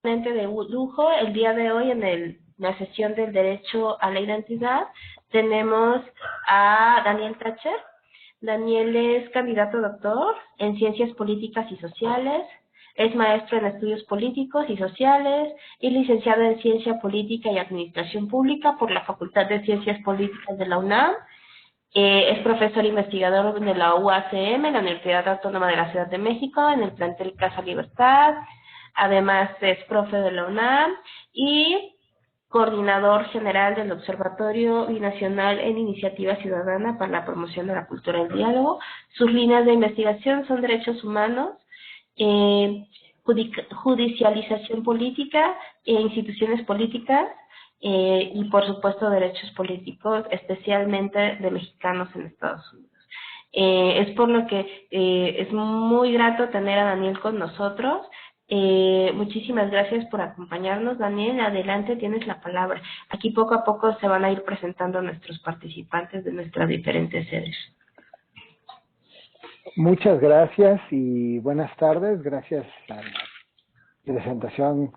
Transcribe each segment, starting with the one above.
De lujo. El día de hoy en la sesión del derecho a la identidad tenemos a Daniel Thatcher. Daniel es candidato a doctor en ciencias políticas y sociales, es maestro en estudios políticos y sociales y licenciado en ciencia política y administración pública por la Facultad de Ciencias Políticas de la UNAM. Es profesor investigador de la UACM, la Universidad Autónoma de la Ciudad de México, en el plantel Casa Libertad. Además es profe de la UNAM y coordinador general del Observatorio Binacional en Iniciativa Ciudadana para la Promoción de la Cultura del Diálogo. Sus líneas de investigación son derechos humanos, eh, judicialización política, instituciones políticas, y por supuesto derechos políticos, especialmente de mexicanos en Estados Unidos. Es por lo que es muy grato tener a Daniel con nosotros. Muchísimas gracias por acompañarnos, Daniel. Adelante, tienes la palabra. Aquí poco a poco se van a ir presentando nuestros participantes de nuestras diferentes sedes. Muchas gracias y buenas tardes. Gracias a la presentación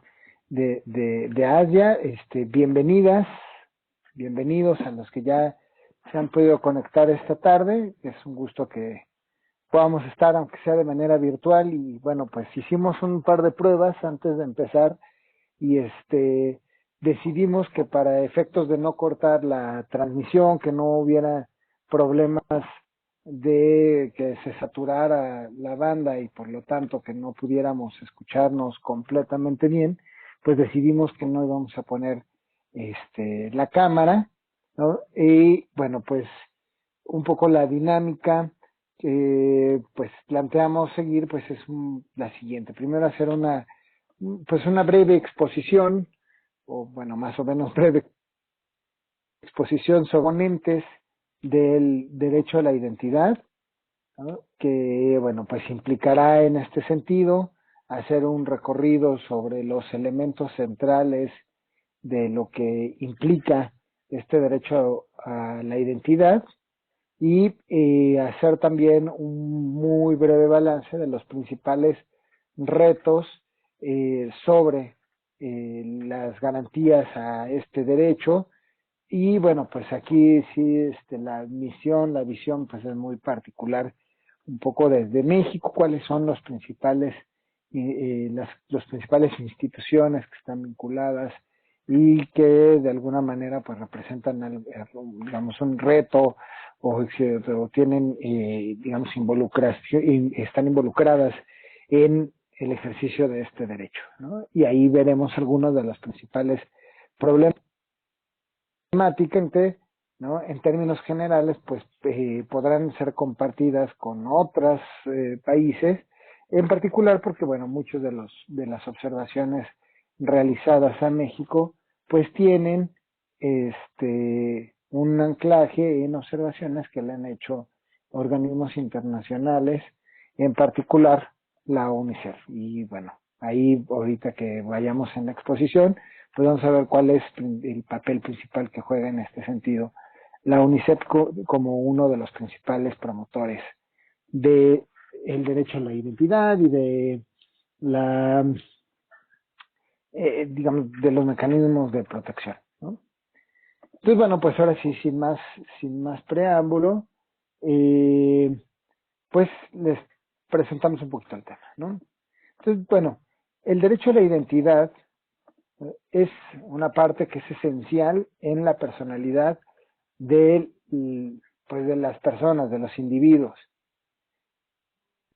de Asia. Bienvenidas, bienvenidos a los que ya se han podido conectar esta tarde. Es un gusto que podamos estar, aunque sea de manera virtual. Y bueno, pues hicimos un par de pruebas antes de empezar y decidimos que para efectos de no cortar la transmisión, que no hubiera problemas de que se saturara la banda y por lo tanto que no pudiéramos escucharnos completamente bien, pues decidimos que no íbamos a poner la cámara, ¿no? Y bueno, pues un poco la dinámica que pues planteamos seguir pues es la siguiente. Primero hacer una breve exposición, o bueno, más o menos breve exposición sobre componentes del derecho a la identidad, ¿no? Que, bueno, pues implicará en este sentido hacer un recorrido sobre los elementos centrales de lo que implica este derecho a la identidad y hacer también un muy breve balance de los principales retos sobre las garantías a este derecho. Y bueno, pues aquí sí la misión, la visión pues es muy particular, un poco desde México, cuáles son los principales los principales instituciones que están vinculadas y que de alguna manera pues representan digamos un reto o tienen digamos están involucradas en el ejercicio de este derecho, ¿no? Y ahí veremos algunos de los principales problemas, ¿no? En términos generales, pues podrán ser compartidas con otros países, en particular porque, bueno, muchos de las observaciones realizadas a México, pues tienen un anclaje en observaciones que le han hecho organismos internacionales, en particular la UNICEF. Y bueno, ahí ahorita que vayamos en la exposición, pues vamos a ver cuál es el papel principal que juega en este sentido la UNICEF como uno de los principales promotores de el derecho a la identidad y de la digamos de los mecanismos de protección, ¿no? Entonces, bueno, pues ahora sí, sin más preámbulo, pues les presentamos un poquito el tema, ¿no? Entonces, bueno, el derecho a la identidad es una parte que es esencial en la personalidad de, pues, de las personas, de los individuos.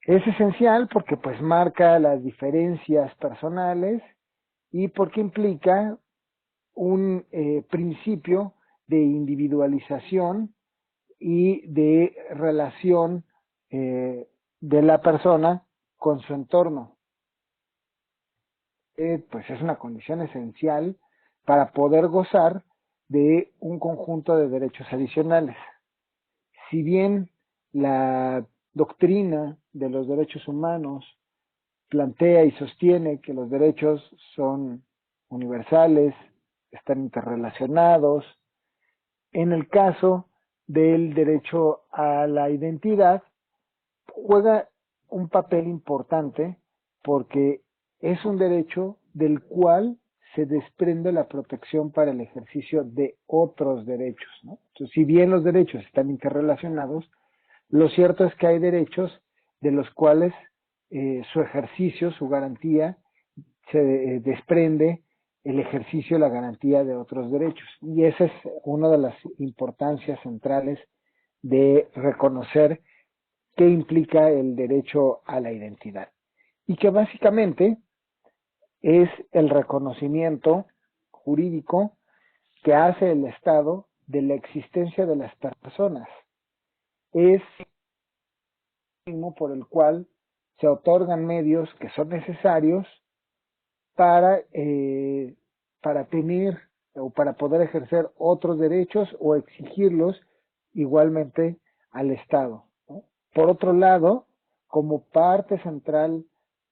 Es esencial porque pues marca las diferencias personales y porque implica un principio de individualización y de relación de la persona con su entorno. Pues es una condición esencial para poder gozar de un conjunto de derechos adicionales. Si bien la doctrina de los derechos humanos plantea y sostiene que los derechos son universales, están interrelacionados, en el caso del derecho a la identidad juega un papel importante porque es un derecho del cual se desprende la protección para el ejercicio de otros derechos, ¿no? Entonces, si bien los derechos están interrelacionados, lo cierto es que hay derechos de los cuales su ejercicio, su garantía, se desprende el ejercicio, la garantía de otros derechos. Y esa es una de las importancias centrales de reconocer qué implica el derecho a la identidad. Y que básicamente es el reconocimiento jurídico que hace el Estado de la existencia de las personas. Es el mismo por el cual se otorgan medios que son necesarios para, para tener o para poder ejercer otros derechos o exigirlos igualmente al Estado, ¿no? Por otro lado, como parte central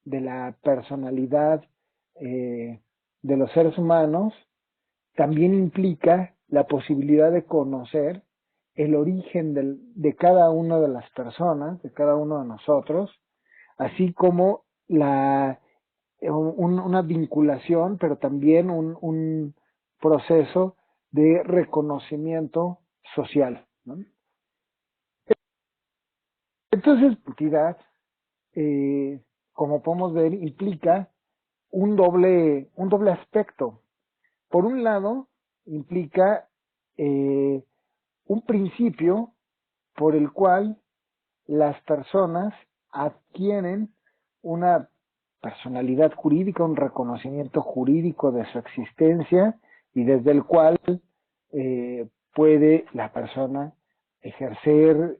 de la personalidad de los seres humanos, también implica la posibilidad de conocer el origen de cada una de las personas, de cada uno de nosotros, así como una vinculación, pero también un proceso de reconocimiento social, ¿no? Entonces, la identidad, como podemos ver, implica un doble aspecto. Por un lado, implica un principio por el cual las personas adquieren una personalidad jurídica, un reconocimiento jurídico de su existencia y desde el cual puede la persona ejercer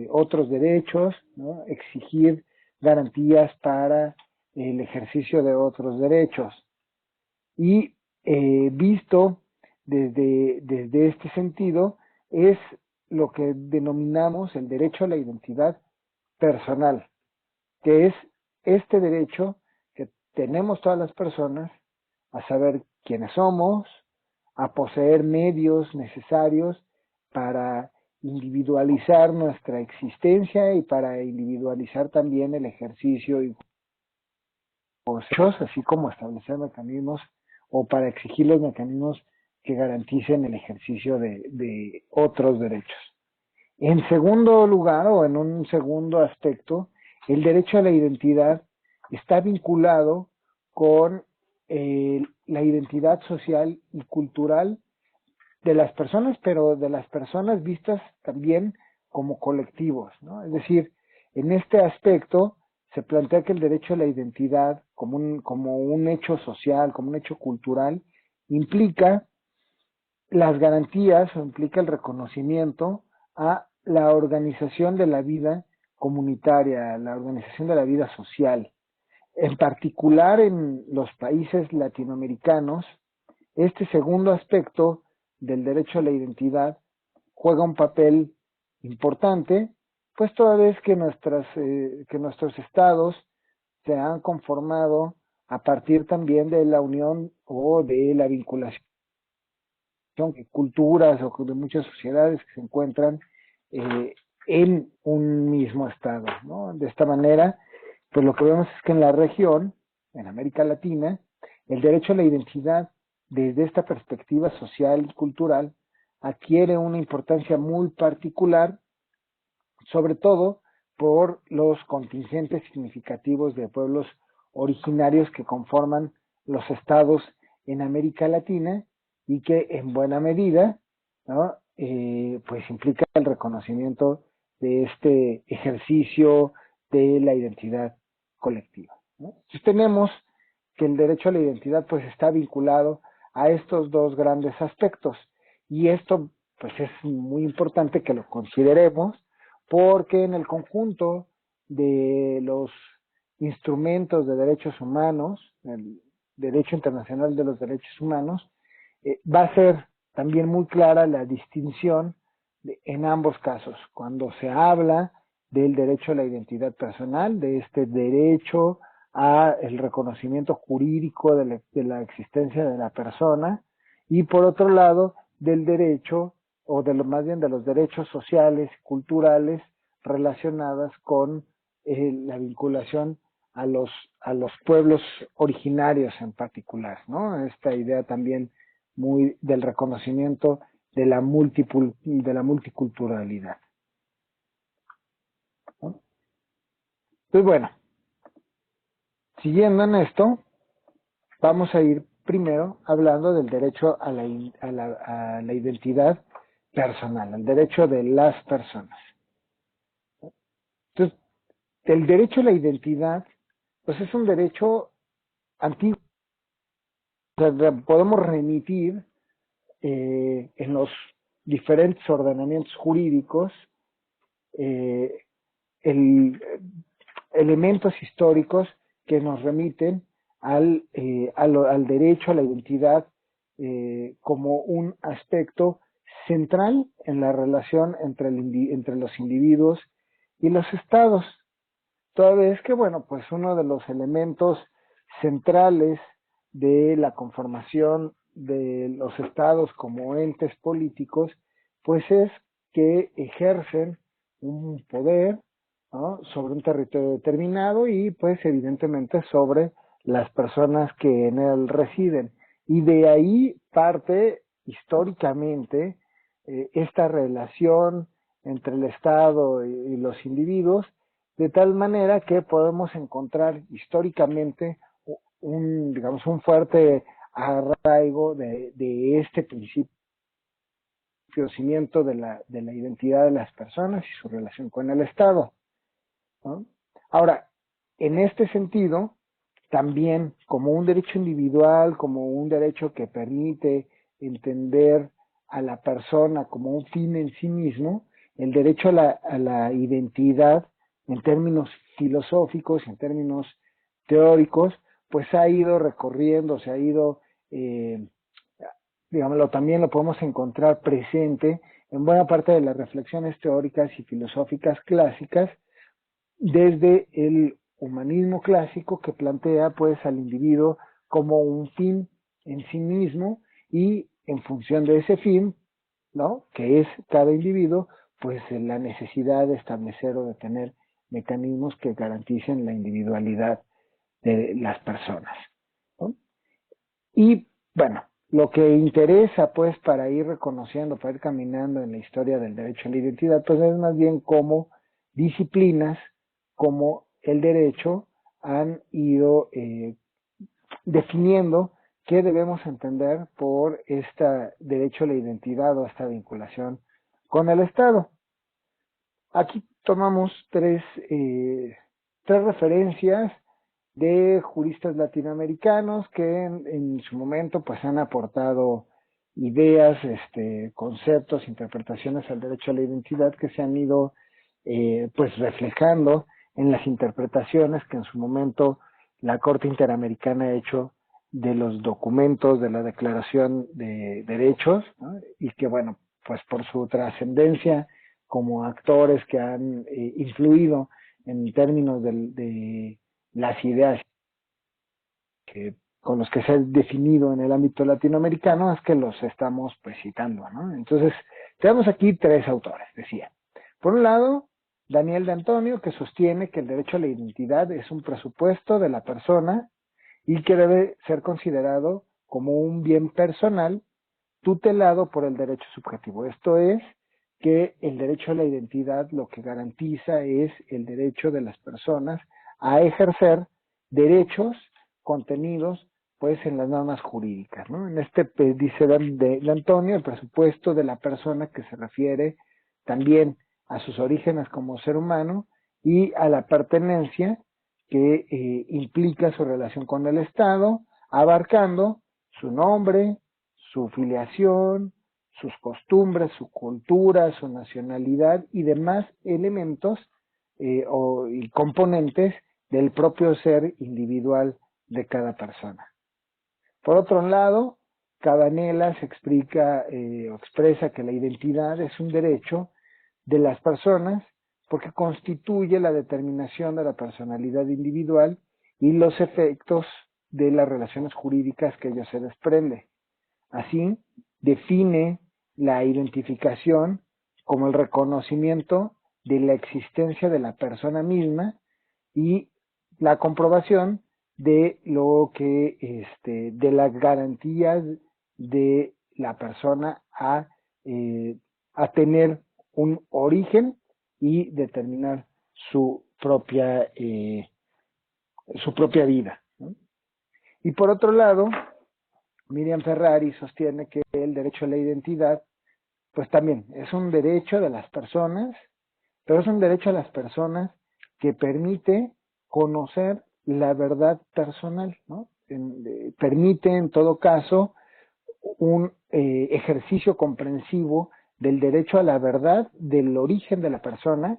otros derechos, ¿no? Exigir garantías para el ejercicio de otros derechos. Y visto desde este sentido, es lo que denominamos el derecho a la identidad personal, que es este derecho que tenemos todas las personas a saber quiénes somos, a poseer medios necesarios para individualizar nuestra existencia y para individualizar también el ejercicio y derechos, así como establecer mecanismos o para exigir los mecanismos que garanticen el ejercicio de otros derechos. En segundo lugar, o en un segundo aspecto, el derecho a la identidad está vinculado con la identidad social y cultural de las personas, pero de las personas vistas también como colectivos, ¿no? Es decir, en este aspecto se plantea que el derecho a la identidad como un hecho social, como un hecho cultural, implica las garantías o implica el reconocimiento a la organización de la vida comunitaria, la organización de la vida social. En particular en los países latinoamericanos, este segundo aspecto del derecho a la identidad juega un papel importante, pues toda vez que nuestros estados se han conformado a partir también de la unión o de la vinculación de culturas o de muchas sociedades que se encuentran en un mismo estado, ¿no? De esta manera, pues lo que vemos es que en la región, en América Latina, el derecho a la identidad desde esta perspectiva social y cultural adquiere una importancia muy particular, sobre todo por los contingentes significativos de pueblos originarios que conforman los estados en América Latina y que en buena medida, ¿no? Pues implica el reconocimiento de este ejercicio de la identidad colectiva, ¿no? Entonces tenemos que el derecho a la identidad pues está vinculado a estos dos grandes aspectos y esto pues es muy importante que lo consideremos porque en el conjunto de los instrumentos de derechos humanos, el derecho internacional de los derechos humanos, va a ser también muy clara la distinción en ambos casos, cuando se habla del derecho a la identidad personal, de este derecho a el reconocimiento jurídico de la existencia de la persona, y por otro lado, del derecho, o más bien de los derechos sociales, culturales, relacionadas con la vinculación a los, a los pueblos originarios en particular, ¿no? Esta idea también muy del reconocimiento de la multiculturalidad, ¿no? Pues bueno, siguiendo en esto, vamos a ir primero hablando del derecho a la identidad personal, el derecho de las personas. Entonces, el derecho a la identidad, pues es un derecho antiguo. O sea, podemos remitir en los diferentes ordenamientos jurídicos eh, el, elementos históricos que nos remiten al derecho a la identidad como un aspecto central en la relación entre los individuos y los estados. Toda vez que, bueno, pues uno de los elementos centrales de la conformación de los estados como entes políticos, pues es que ejercen un poder, ¿no?, sobre un territorio determinado y pues evidentemente sobre las personas que en él residen. Y de ahí parte históricamente esta relación entre el Estado y los individuos, de tal manera que podemos encontrar históricamente digamos, un fuerte arraigo de este principio cimiento de la identidad de las personas y su relación con el Estado, ¿no? Ahora, en este sentido, también como un derecho individual, como un derecho que permite entender a la persona como un fin en sí mismo, el derecho a la identidad en términos filosóficos, en términos teóricos, pues ha ido recorriendo, se ha ido, digámoslo, también lo podemos encontrar presente en buena parte de las reflexiones teóricas y filosóficas clásicas, desde el humanismo clásico que plantea pues al individuo como un fin en sí mismo y en función de ese fin, ¿no?, que es cada individuo, pues la necesidad de establecer o de tener mecanismos que garanticen la individualidad de las personas, ¿no? Y bueno, lo que interesa pues para ir reconociendo, para ir caminando en la historia del derecho a la identidad, pues es más bien cómo disciplinas como el derecho han ido definiendo qué debemos entender por este derecho a la identidad o esta vinculación con el Estado. Aquí tomamos tres referencias de juristas latinoamericanos que en su momento pues han aportado ideas, conceptos, interpretaciones al derecho a la identidad que se han ido pues reflejando en las interpretaciones que en su momento la Corte Interamericana ha hecho de los documentos de la Declaración de Derechos, ¿no?, y que bueno, pues por su trascendencia como actores que han influido en términos de las ideas con los que se ha definido en el ámbito latinoamericano, es que los estamos pues citando, ¿no? Entonces, tenemos aquí tres autores, decía. Por un lado, Daniel de Antonio, que sostiene que el derecho a la identidad es un presupuesto de la persona y que debe ser considerado como un bien personal tutelado por el derecho subjetivo. Esto es, que el derecho a la identidad lo que garantiza es el derecho de las personas a ejercer derechos contenidos pues en las normas jurídicas, ¿no? En este dice de Antonio, el presupuesto de la persona, que se refiere también a sus orígenes como ser humano y a la pertenencia que implica su relación con el Estado, abarcando su nombre, su filiación, sus costumbres, su cultura, su nacionalidad y demás elementos y componentes del propio ser individual de cada persona. Por otro lado, Cabanela se explica o expresa que la identidad es un derecho de las personas porque constituye la determinación de la personalidad individual y los efectos de las relaciones jurídicas que ello se desprende. Así, define la identificación como el reconocimiento de la existencia de la persona misma y la comprobación de lo que, de las garantías de la persona a tener un origen y determinar su propia vida, ¿no? Y por otro lado, Miriam Ferrari sostiene que el derecho a la identidad, pues también es un derecho de las personas, pero es un derecho a las personas que permite conocer la verdad personal, ¿no? Permite en todo caso un ejercicio comprensivo del derecho a la verdad, del origen de la persona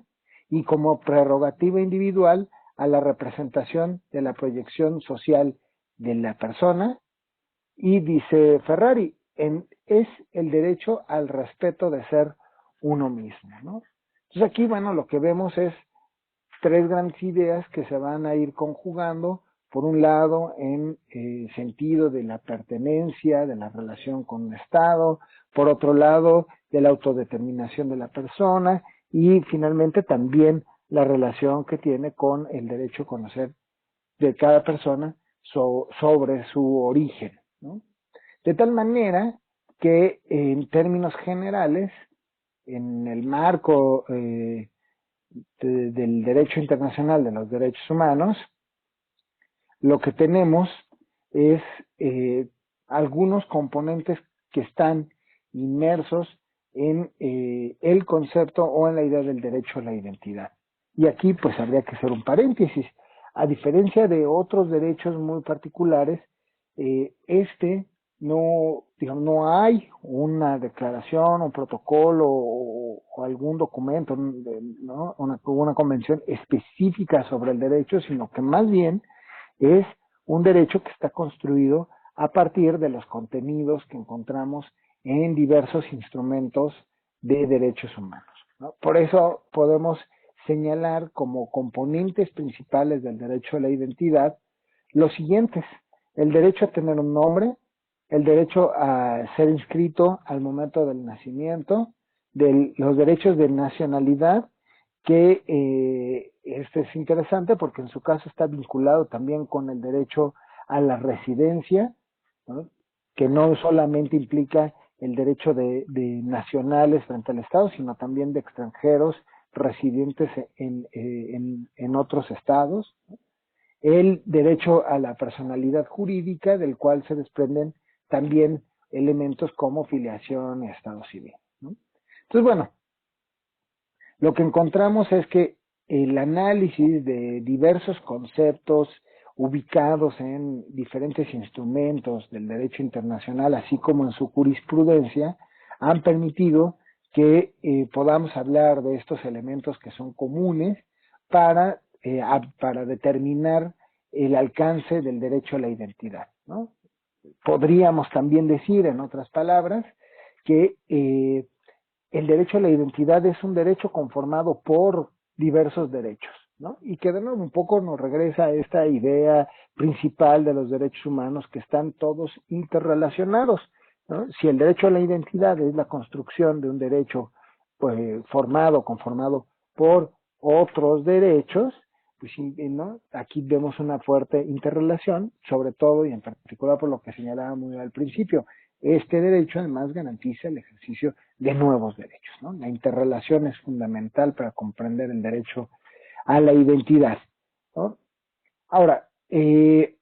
y como prerrogativa individual a la representación de la proyección social de la persona. Y dice Ferrari, es el derecho al respeto de ser uno mismo, ¿no? Entonces aquí, bueno, lo que vemos es tres grandes ideas que se van a ir conjugando, por un lado en sentido de la pertenencia, de la relación con un Estado, por otro lado de la autodeterminación de la persona y finalmente también la relación que tiene con el derecho a conocer de cada persona sobre su origen, ¿no? De tal manera que en términos generales, en el marco del derecho internacional de los derechos humanos, lo que tenemos es algunos componentes que están inmersos en el concepto o en la idea del derecho a la identidad. Y aquí pues habría que hacer un paréntesis. A diferencia de otros derechos muy particulares, digamos, no hay una declaración, un protocolo o algún documento, ¿no? Una convención específica sobre el derecho, sino que más bien es un derecho que está construido a partir de los contenidos que encontramos en diversos instrumentos de derechos humanos, ¿no? Por eso podemos señalar como componentes principales del derecho a la identidad los siguientes: el derecho a tener un nombre, el derecho a ser inscrito al momento del nacimiento, los derechos de nacionalidad, que este es interesante porque en su caso está vinculado también con el derecho a la residencia, ¿no? Que no solamente implica el derecho de nacionales frente al Estado, sino también de extranjeros residentes en otros estados, ¿no? El derecho a la personalidad jurídica, del cual se desprenden también elementos como filiación y estado civil, ¿no? Entonces, bueno, lo que encontramos es que el análisis de diversos conceptos ubicados en diferentes instrumentos del derecho internacional, así como en su jurisprudencia, han permitido que podamos hablar de estos elementos que son comunes para determinar el alcance del derecho a la identidad, ¿no? Podríamos también decir, en otras palabras, que el derecho a la identidad es un derecho conformado por diversos derechos, ¿no? Y que de nuevo un poco nos regresa a esta idea principal de los derechos humanos, que están todos interrelacionados, ¿no? Si el derecho a la identidad es la construcción de un derecho pues, conformado por otros derechos, pues ¿no? Aquí vemos una fuerte interrelación, sobre todo y en particular por lo que señalaba muy al principio. Este derecho además garantiza el ejercicio de nuevos derechos, ¿no? La interrelación es fundamental para comprender el derecho a la identidad, ¿no? Ahora,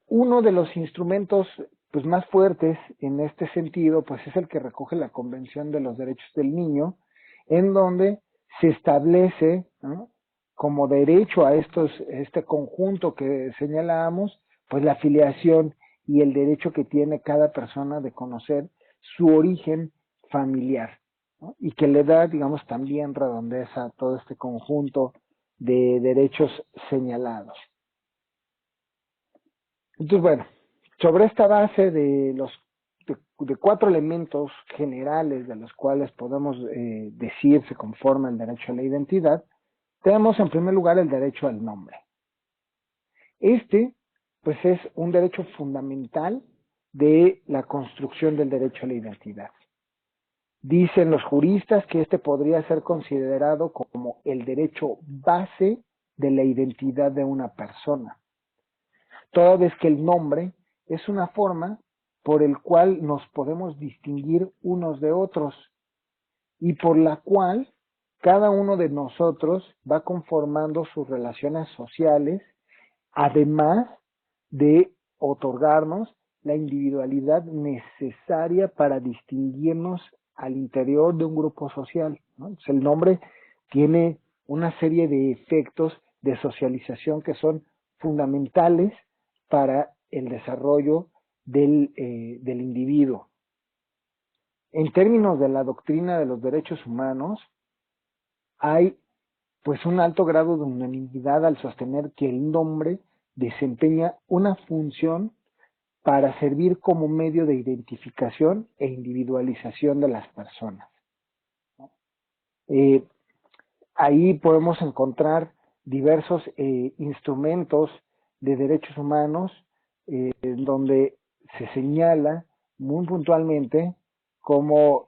uno de los instrumentos pues, más fuertes en este sentido pues, es el que recoge la Convención de los Derechos del Niño, en donde se establece, ¿no?, como derecho a este conjunto que señalábamos, pues la afiliación y el derecho que tiene cada persona de conocer su origen familiar, ¿no? Y que le da, digamos, también redondez a todo este conjunto de derechos señalados. Entonces, bueno, sobre esta base de cuatro elementos generales de los cuales podemos decir se conforma el derecho a la identidad, tenemos en primer lugar el derecho al nombre. Pues es un derecho fundamental de la construcción del derecho a la identidad. Dicen los juristas que podría ser considerado como el derecho base de la identidad de una persona, toda vez que el nombre es una forma por el cual nos podemos distinguir unos de otros y por la cual cada uno de nosotros va conformando sus relaciones sociales, además de otorgarnos la individualidad necesaria para distinguirnos al interior de un grupo social, ¿no? Entonces, el nombre tiene una serie de efectos de socialización que son fundamentales para el desarrollo del individuo. En términos de la doctrina de los derechos humanos, hay pues un alto grado de unanimidad al sostener que el nombre desempeña una función para servir como medio de identificación e individualización de las personas. Eh, Ahí podemos encontrar diversos instrumentos de derechos humanos donde se señala muy puntualmente cómo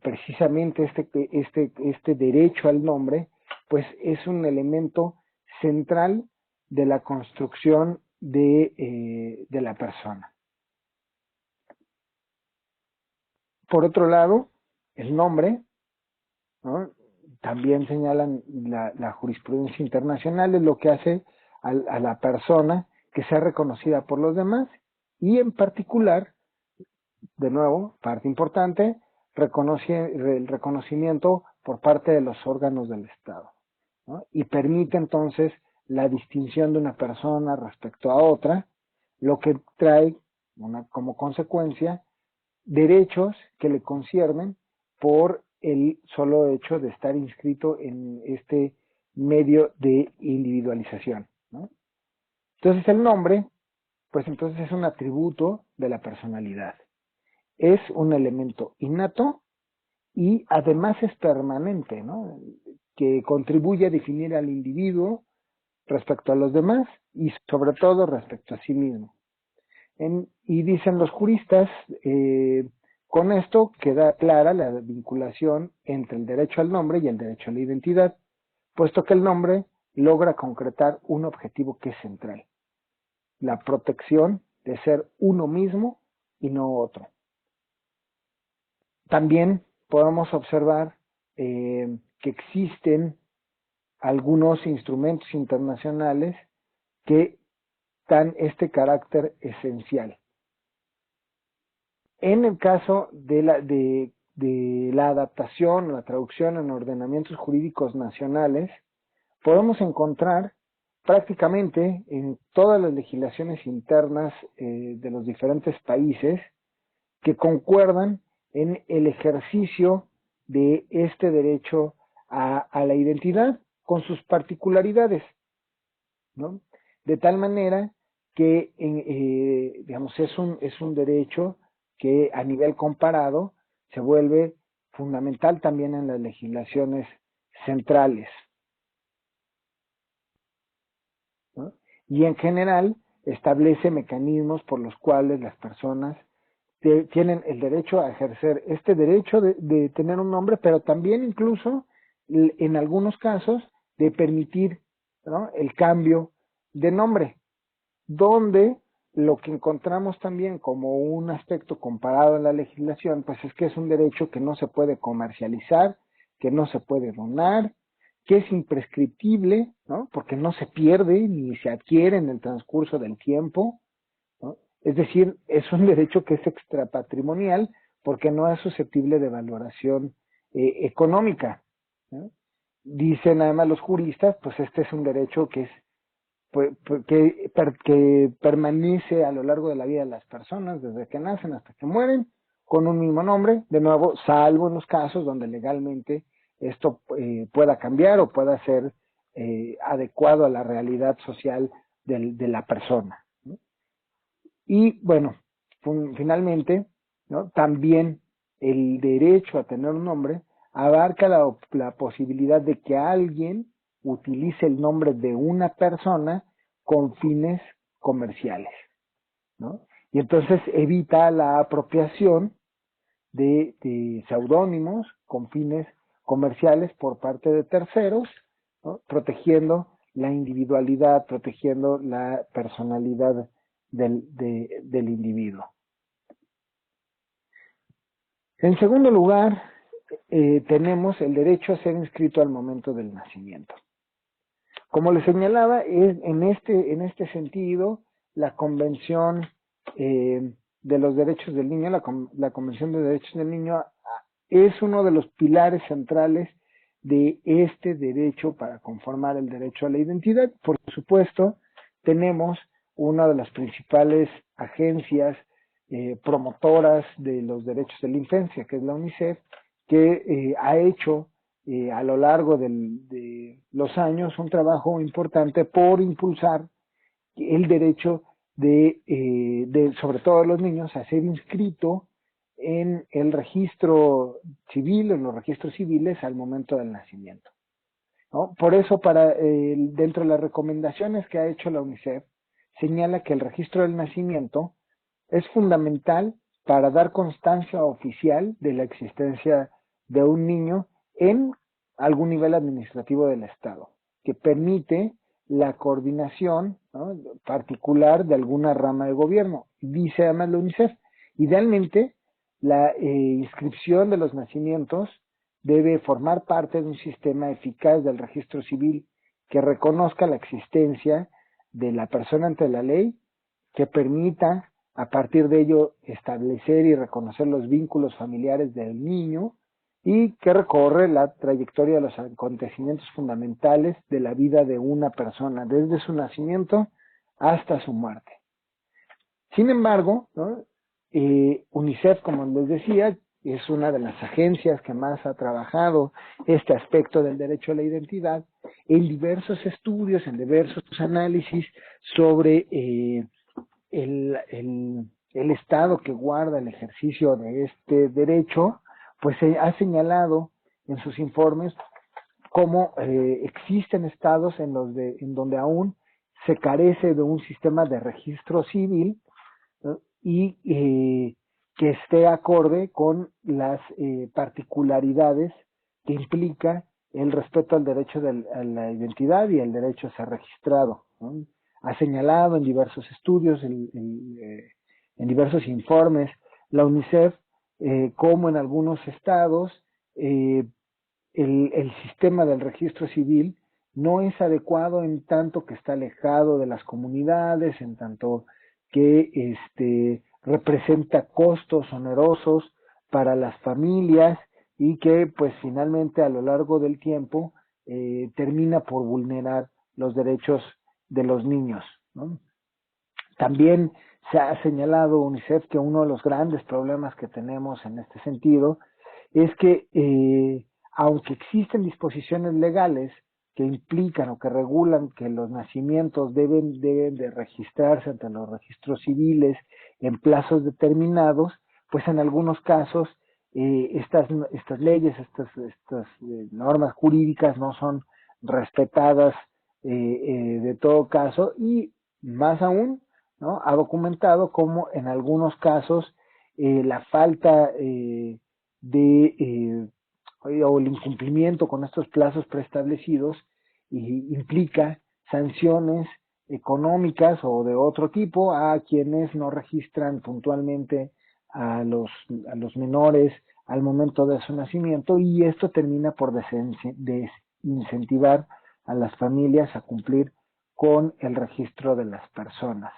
precisamente este derecho al nombre pues es un elemento central de la construcción de la persona. Por otro lado, el nombre, ¿no? También señalan la jurisprudencia internacional, es lo que hace a la persona que sea reconocida por los demás y en particular, de nuevo, parte importante, el reconocimiento por parte de los órganos del Estado, ¿no? Y permite entonces la distinción de una persona respecto a otra, lo que trae como consecuencia derechos que le conciernen por el solo hecho de estar inscrito en este medio de individualización, ¿no? Entonces el nombre, pues entonces es un atributo de la personalidad. Es un elemento innato y además es permanente, ¿no? Que contribuye a definir al individuo respecto a los demás y sobre todo respecto a sí mismo. Y dicen los juristas, con esto queda clara la vinculación entre el derecho al nombre y el derecho a la identidad, puesto que el nombre logra concretar un objetivo que es central, la protección de ser uno mismo y no otro. También podemos observar que existen algunos instrumentos internacionales que dan este carácter esencial. En el caso de la adaptación o la traducción en ordenamientos jurídicos nacionales, podemos encontrar prácticamente en todas las legislaciones internas de los diferentes países que concuerdan en el ejercicio de este derecho a la identidad con sus particularidades, ¿no? De tal manera que, digamos, es un derecho que a nivel comparado se vuelve fundamental también en las legislaciones centrales, ¿no? Y en general establece mecanismos por los cuales las personas tienen el derecho a ejercer este derecho de tener un nombre, pero también incluso en algunos casos de permitir, ¿no?, el cambio de nombre, donde lo que encontramos también como un aspecto comparado en la legislación, pues es que es un derecho que no se puede comercializar, que no se puede donar, que es imprescriptible, ¿no?, porque no se pierde ni se adquiere en el transcurso del tiempo, ¿no? Es decir, es un derecho que es extrapatrimonial porque no es susceptible de valoración económica, ¿no? Dicen además los juristas, pues este es un derecho que es que permanece a lo largo de la vida de las personas, desde que nacen hasta que mueren, con un mismo nombre, de nuevo, salvo en los casos donde legalmente esto pueda cambiar o pueda ser adecuado a la realidad social de la persona, ¿no? Y bueno, finalmente, ¿no?, también el derecho a tener un nombre abarca la posibilidad de que alguien utilice el nombre de una persona con fines comerciales, ¿no? Y entonces evita la apropiación de seudónimos con fines comerciales por parte de terceros, ¿no?, protegiendo la individualidad, protegiendo la personalidad del individuo. En segundo lugar, tenemos el derecho a ser inscrito al momento del nacimiento. Como les señalaba, en este sentido, la Convención de los Derechos del Niño, la Convención de Derechos del Niño, es uno de los pilares centrales de este derecho para conformar el derecho a la identidad. Por supuesto, tenemos una de las principales agencias promotoras de los derechos de la infancia, que es la UNICEF, que ha hecho a lo largo de los años un trabajo importante por impulsar el derecho sobre todo de los niños, a ser inscrito en el registro civil, en los registros civiles al momento del nacimiento, ¿no? Por eso, dentro de las recomendaciones que ha hecho la UNICEF, señala que el registro del nacimiento es fundamental para dar constancia oficial de la existencia de un niño en algún nivel administrativo del Estado, que permite la coordinación, ¿no?, particular de alguna rama de gobierno. Dice además la UNICEF, idealmente la inscripción de los nacimientos debe formar parte de un sistema eficaz del registro civil que reconozca la existencia de la persona ante la ley, que permita a partir de ello establecer y reconocer los vínculos familiares del niño y que recorre la trayectoria de los acontecimientos fundamentales de la vida de una persona, desde su nacimiento hasta su muerte. Sin embargo, ¿no?, UNICEF, como les decía, es una de las agencias que más ha trabajado este aspecto del derecho a la identidad en diversos estudios, en diversos análisis sobre el estado que guarda el ejercicio de este derecho. Pues ha señalado en sus informes cómo existen estados en donde aún se carece de un sistema de registro civil, ¿no?, y que esté acorde con las particularidades que implica el respeto al derecho a la identidad y el derecho a ser registrado, ¿no? Ha señalado en diversos estudios, en diversos informes, la UNICEF, como en algunos estados el sistema del registro civil no es adecuado, en tanto que está alejado de las comunidades, en tanto que representa costos onerosos para las familias y que pues finalmente a lo largo del tiempo termina por vulnerar los derechos de los niños, ¿no? También se ha señalado UNICEF que uno de los grandes problemas que tenemos en este sentido es que aunque existen disposiciones legales que implican o que regulan que los nacimientos deben de registrarse ante los registros civiles en plazos determinados, pues en algunos casos estas leyes, estas normas jurídicas no son respetadas de todo caso, y más aún, ¿no?, ha documentado cómo en algunos casos la falta o el incumplimiento con estos plazos preestablecidos implica sanciones económicas o de otro tipo a quienes no registran puntualmente a los menores al momento de su nacimiento, y esto termina por desincentivar a las familias a cumplir con el registro de las personas.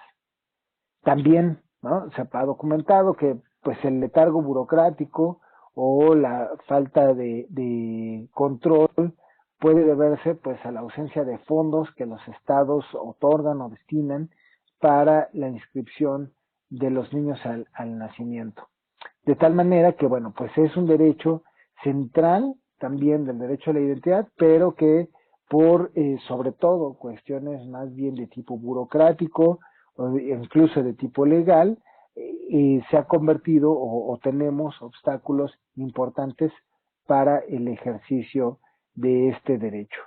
También, ¿no?, se ha documentado que pues el letargo burocrático o la falta de control puede deberse pues a la ausencia de fondos que los estados otorgan o destinan para la inscripción de los niños al nacimiento. De tal manera que, bueno, pues es un derecho central también del derecho a la identidad, pero que por sobre todo cuestiones más bien de tipo burocrático o incluso de tipo legal, se ha convertido o tenemos obstáculos importantes para el ejercicio de este derecho.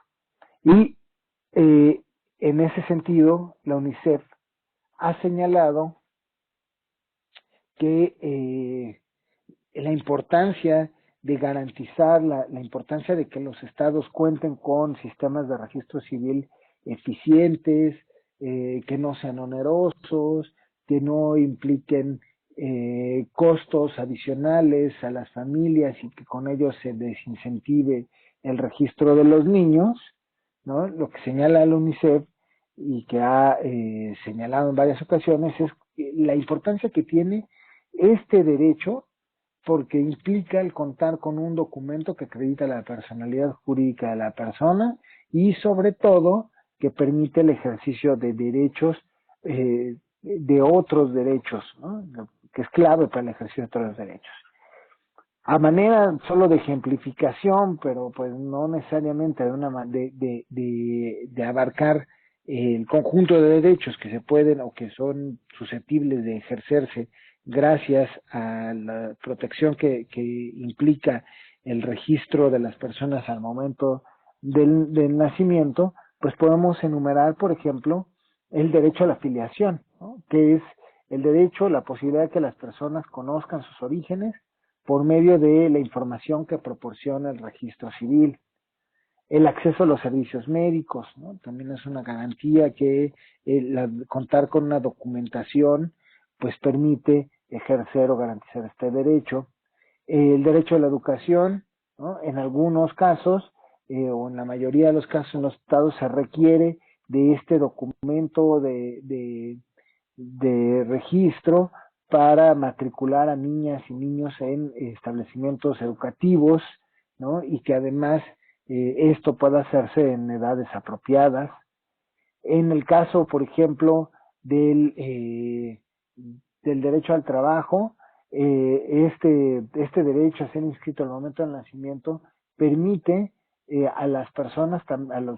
Y en ese sentido, la UNICEF ha señalado que la importancia de garantizar, la importancia de que los estados cuenten con sistemas de registro civil eficientes, que no sean onerosos, que no impliquen costos adicionales a las familias y que con ello se desincentive el registro de los niños, ¿no? Lo que señala la UNICEF y que ha señalado en varias ocasiones es la importancia que tiene este derecho, porque implica el contar con un documento que acredita la personalidad jurídica de la persona y sobre todo que permite el ejercicio de derechos, de otros derechos, ¿no? Que es clave para el ejercicio de otros derechos. A manera solo de ejemplificación, pero pues no necesariamente de abarcar el conjunto de derechos que se pueden o que son susceptibles de ejercerse gracias a la protección que implica el registro de las personas al momento del nacimiento, pues podemos enumerar, por ejemplo, el derecho a la filiación, ¿no? Que es el derecho, la posibilidad de que las personas conozcan sus orígenes por medio de la información que proporciona el registro civil. El acceso a los servicios médicos, ¿no? También es una garantía que contar con una documentación pues permite ejercer o garantizar este derecho. El derecho a la educación, ¿no? En algunos casos, o en la mayoría de los casos en los estados se requiere de este documento de registro para matricular a niñas y niños en establecimientos educativos, ¿no? Y que además esto pueda hacerse en edades apropiadas. En el caso, por ejemplo, del derecho al trabajo, este derecho a ser inscrito al momento del nacimiento permite a las personas,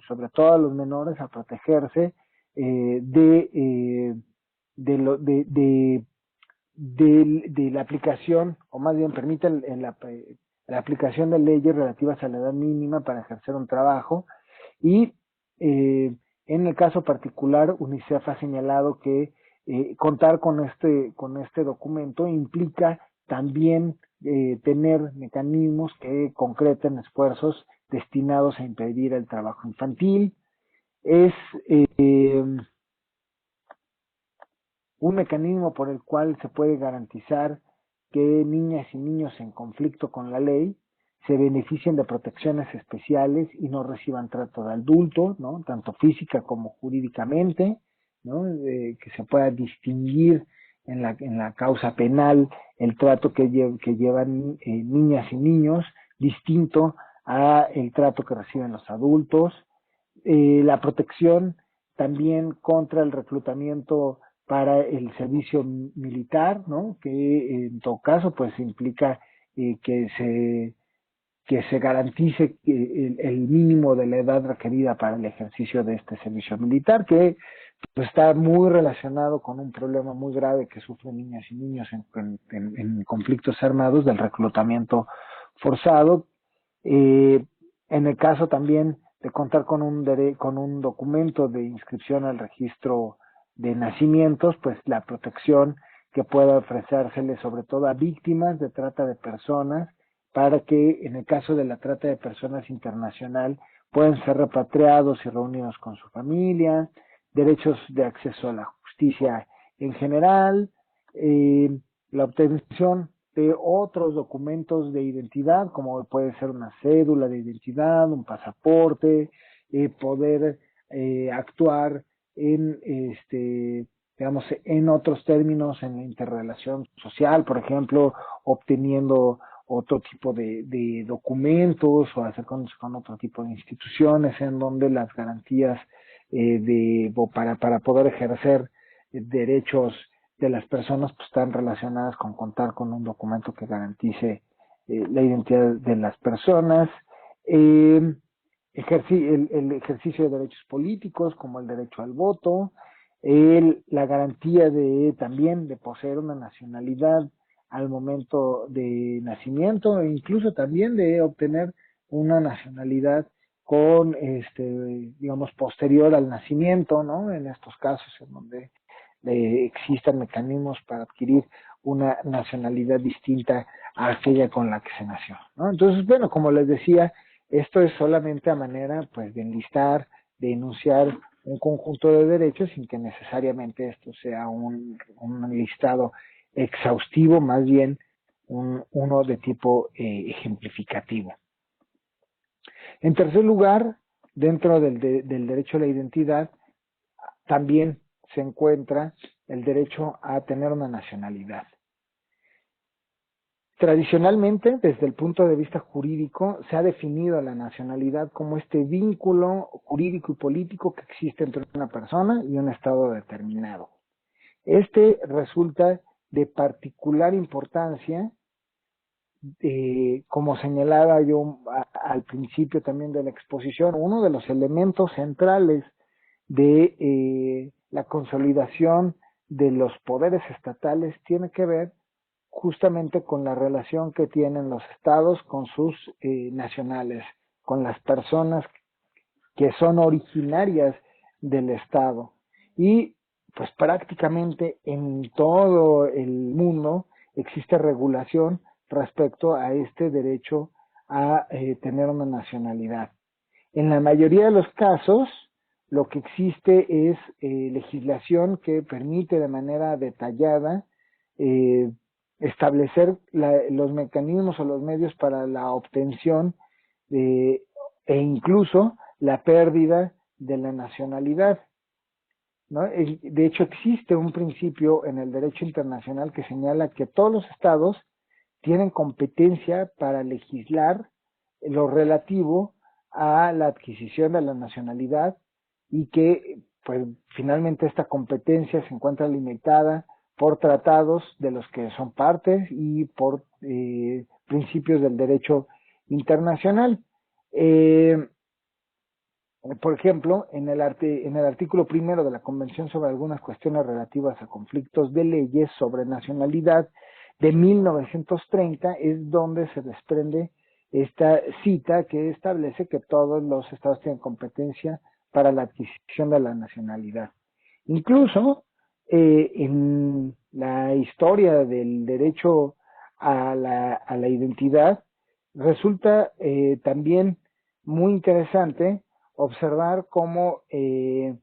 sobre todo a los menores, a protegerse de la aplicación, o más bien permite la aplicación de leyes relativas a la edad mínima para ejercer un trabajo. Y en el caso particular, UNICEF ha señalado que contar con este documento implica también tener mecanismos que concreten esfuerzos destinados a impedir el trabajo infantil. Es un mecanismo por el cual se puede garantizar que niñas y niños en conflicto con la ley se beneficien de protecciones especiales y no reciban trato de adulto, ¿no? Tanto física como jurídicamente, ¿no? Que se pueda distinguir en la causa penal el trato que llevan niñas y niños distinto a el trato que reciben los adultos. La protección también contra el reclutamiento para el servicio militar, ¿no? Que en todo caso pues implica que se garantice el mínimo de la edad requerida para el ejercicio de este servicio militar, que pues, está muy relacionado con un problema muy grave que sufren niñas y niños en conflictos armados del reclutamiento forzado. En el caso también de contar con un documento de inscripción al registro de nacimientos, pues la protección que pueda ofrecérsele sobre todo a víctimas de trata de personas, para que en el caso de la trata de personas internacional puedan ser repatriados y reunidos con su familia, derechos de acceso a la justicia en general, la obtención de otros documentos de identidad, como puede ser una cédula de identidad, un pasaporte, poder actuar en digamos, en otros términos, en la interrelación social, por ejemplo, obteniendo otro tipo de documentos o acercándose con otro tipo de instituciones en donde las garantías para poder ejercer derechos de las personas pues están relacionadas con contar con un documento que garantice la identidad de las personas. El ejercicio de derechos políticos como el derecho al voto, la garantía también de poseer una nacionalidad al momento de nacimiento e incluso también de obtener una nacionalidad con digamos posterior al nacimiento, ¿no? En estos casos en donde existan mecanismos para adquirir una nacionalidad distinta a aquella con la que se nació, ¿no? Entonces, bueno, como les decía, esto es solamente a manera pues de enlistar, de enunciar un conjunto de derechos sin que necesariamente esto sea un listado exhaustivo, más bien uno de tipo ejemplificativo. En tercer lugar, dentro del derecho a la identidad, también se encuentra el derecho a tener una nacionalidad. Tradicionalmente, desde el punto de vista jurídico, se ha definido la nacionalidad como este vínculo jurídico y político que existe entre una persona y un estado determinado. Este resulta de particular importancia, como señalaba yo al principio también de la exposición, uno de los elementos centrales de la consolidación de los poderes estatales tiene que ver justamente con la relación que tienen los estados con sus nacionales, con las personas que son originarias del estado. Y pues prácticamente en todo el mundo existe regulación respecto a este derecho a tener una nacionalidad. En la mayoría de los casos, lo que existe es legislación que permite de manera detallada establecer los mecanismos o los medios para la obtención e incluso la pérdida de la nacionalidad, ¿no? De hecho, existe un principio en el derecho internacional que señala que todos los estados tienen competencia para legislar lo relativo a la adquisición de la nacionalidad y que pues finalmente esta competencia se encuentra limitada por tratados de los que son partes y por principios del derecho internacional. Por ejemplo, en el artículo primero de la Convención sobre algunas cuestiones relativas a conflictos de leyes sobre nacionalidad de 1930 es donde se desprende esta cita que establece que todos los estados tienen competencia para la adquisición de la nacionalidad. Incluso en la historia del derecho a la identidad resulta también muy interesante observar cómo en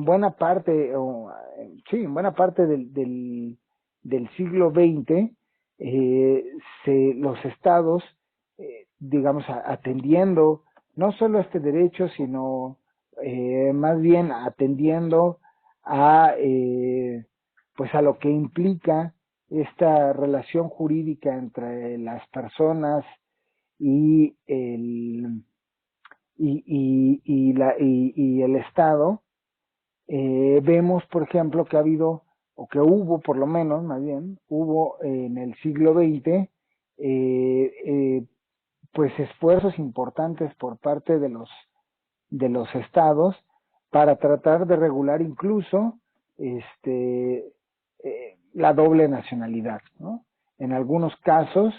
buena parte, en buena parte del siglo XX, los estados, digamos, atendiendo no solo a este derecho, sino más bien atendiendo a, pues a lo que implica esta relación jurídica entre las personas y el y el Estado, vemos, por ejemplo, que ha habido, o que hubo, por lo menos, más bien, hubo en el siglo XX, pues esfuerzos importantes por parte de los estados para tratar de regular incluso la doble nacionalidad, ¿no? En algunos casos,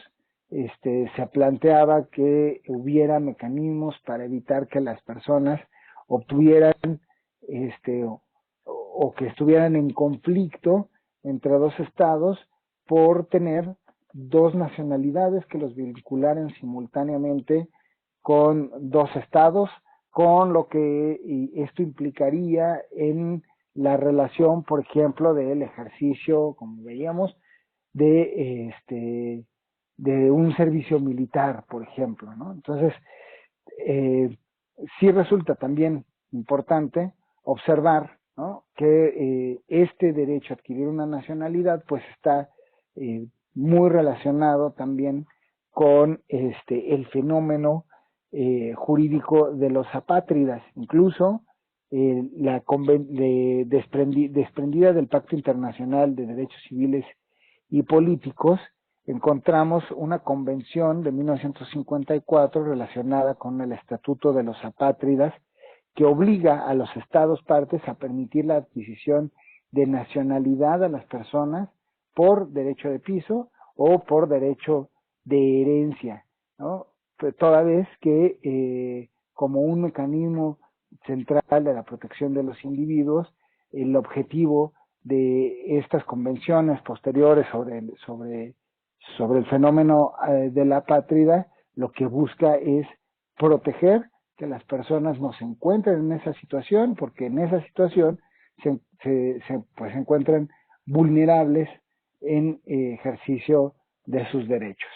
se planteaba que hubiera mecanismos para evitar que las personas obtuvieran o que estuvieran en conflicto entre dos estados por tener dos nacionalidades que los vincularan simultáneamente con dos estados, con lo que esto implicaría en la relación, por ejemplo, del ejercicio, como veíamos, de un servicio militar, por ejemplo, ¿no? Entonces, sí resulta también importante observar, ¿no?, que este derecho a adquirir una nacionalidad pues está muy relacionado también con el fenómeno jurídico de los apátridas, incluso desprendida del Pacto Internacional de Derechos Civiles y Políticos, encontramos una convención de 1954 relacionada con el Estatuto de los Apátridas que obliga a los estados partes a permitir la adquisición de nacionalidad a las personas por derecho de piso o por derecho de herencia, ¿no? Toda vez que como un mecanismo central de la protección de los individuos, el objetivo de estas convenciones posteriores sobre el fenómeno de la apátrida, lo que busca es proteger que las personas no se encuentren en esa situación, porque en esa situación pues, se encuentran vulnerables en ejercicio de sus derechos.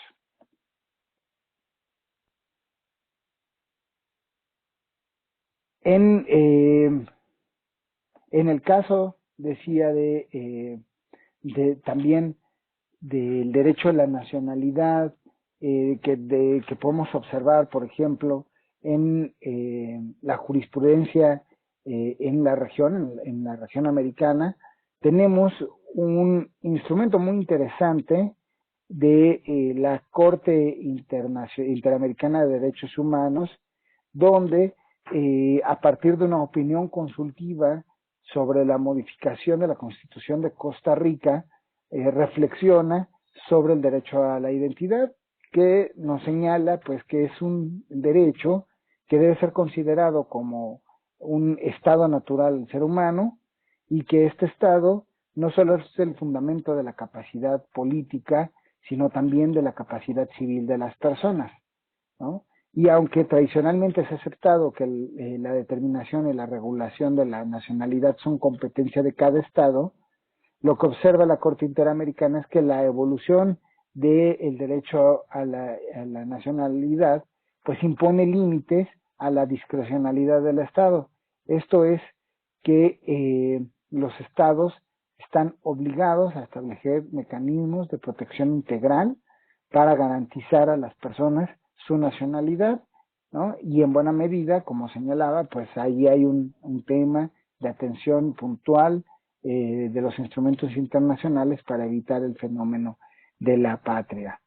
En el caso, decía, también del derecho a la nacionalidad, que podemos observar, por ejemplo, en la jurisprudencia en la región americana, tenemos un instrumento muy interesante de la Corte Interamericana de Derechos Humanos, donde a partir de una opinión consultiva sobre la modificación de la Constitución de Costa Rica, reflexiona sobre el derecho a la identidad, que nos señala pues que es un derecho que debe ser considerado como un estado natural del ser humano, y que este estado no solo es el fundamento de la capacidad política, sino también de la capacidad civil de las personas, ¿no? Y aunque tradicionalmente se ha aceptado que la determinación y la regulación de la nacionalidad son competencia de cada estado, lo que observa la Corte Interamericana es que la evolución del derecho a la nacionalidad pues impone límites a la discrecionalidad del Estado. Esto es que los estados están obligados a establecer mecanismos de protección integral para garantizar a las personas su nacionalidad, ¿no? Y en buena medida, como señalaba, pues ahí hay un tema de atención puntual de los instrumentos internacionales para evitar el fenómeno de la patria,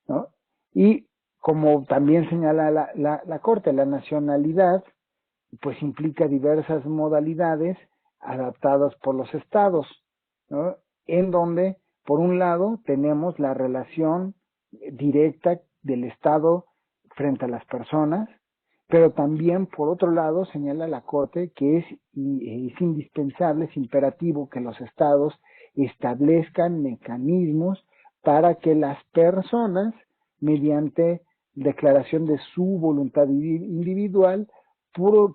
¿no? Y como también señala la Corte, la nacionalidad pues implica diversas modalidades adaptadas por los estados, ¿no? En donde, por un lado, tenemos la relación directa del Estado frente a las personas, pero también, por otro lado, señala la Corte que es indispensable, es imperativo que los estados establezcan mecanismos para que las personas, mediante declaración de su voluntad individual,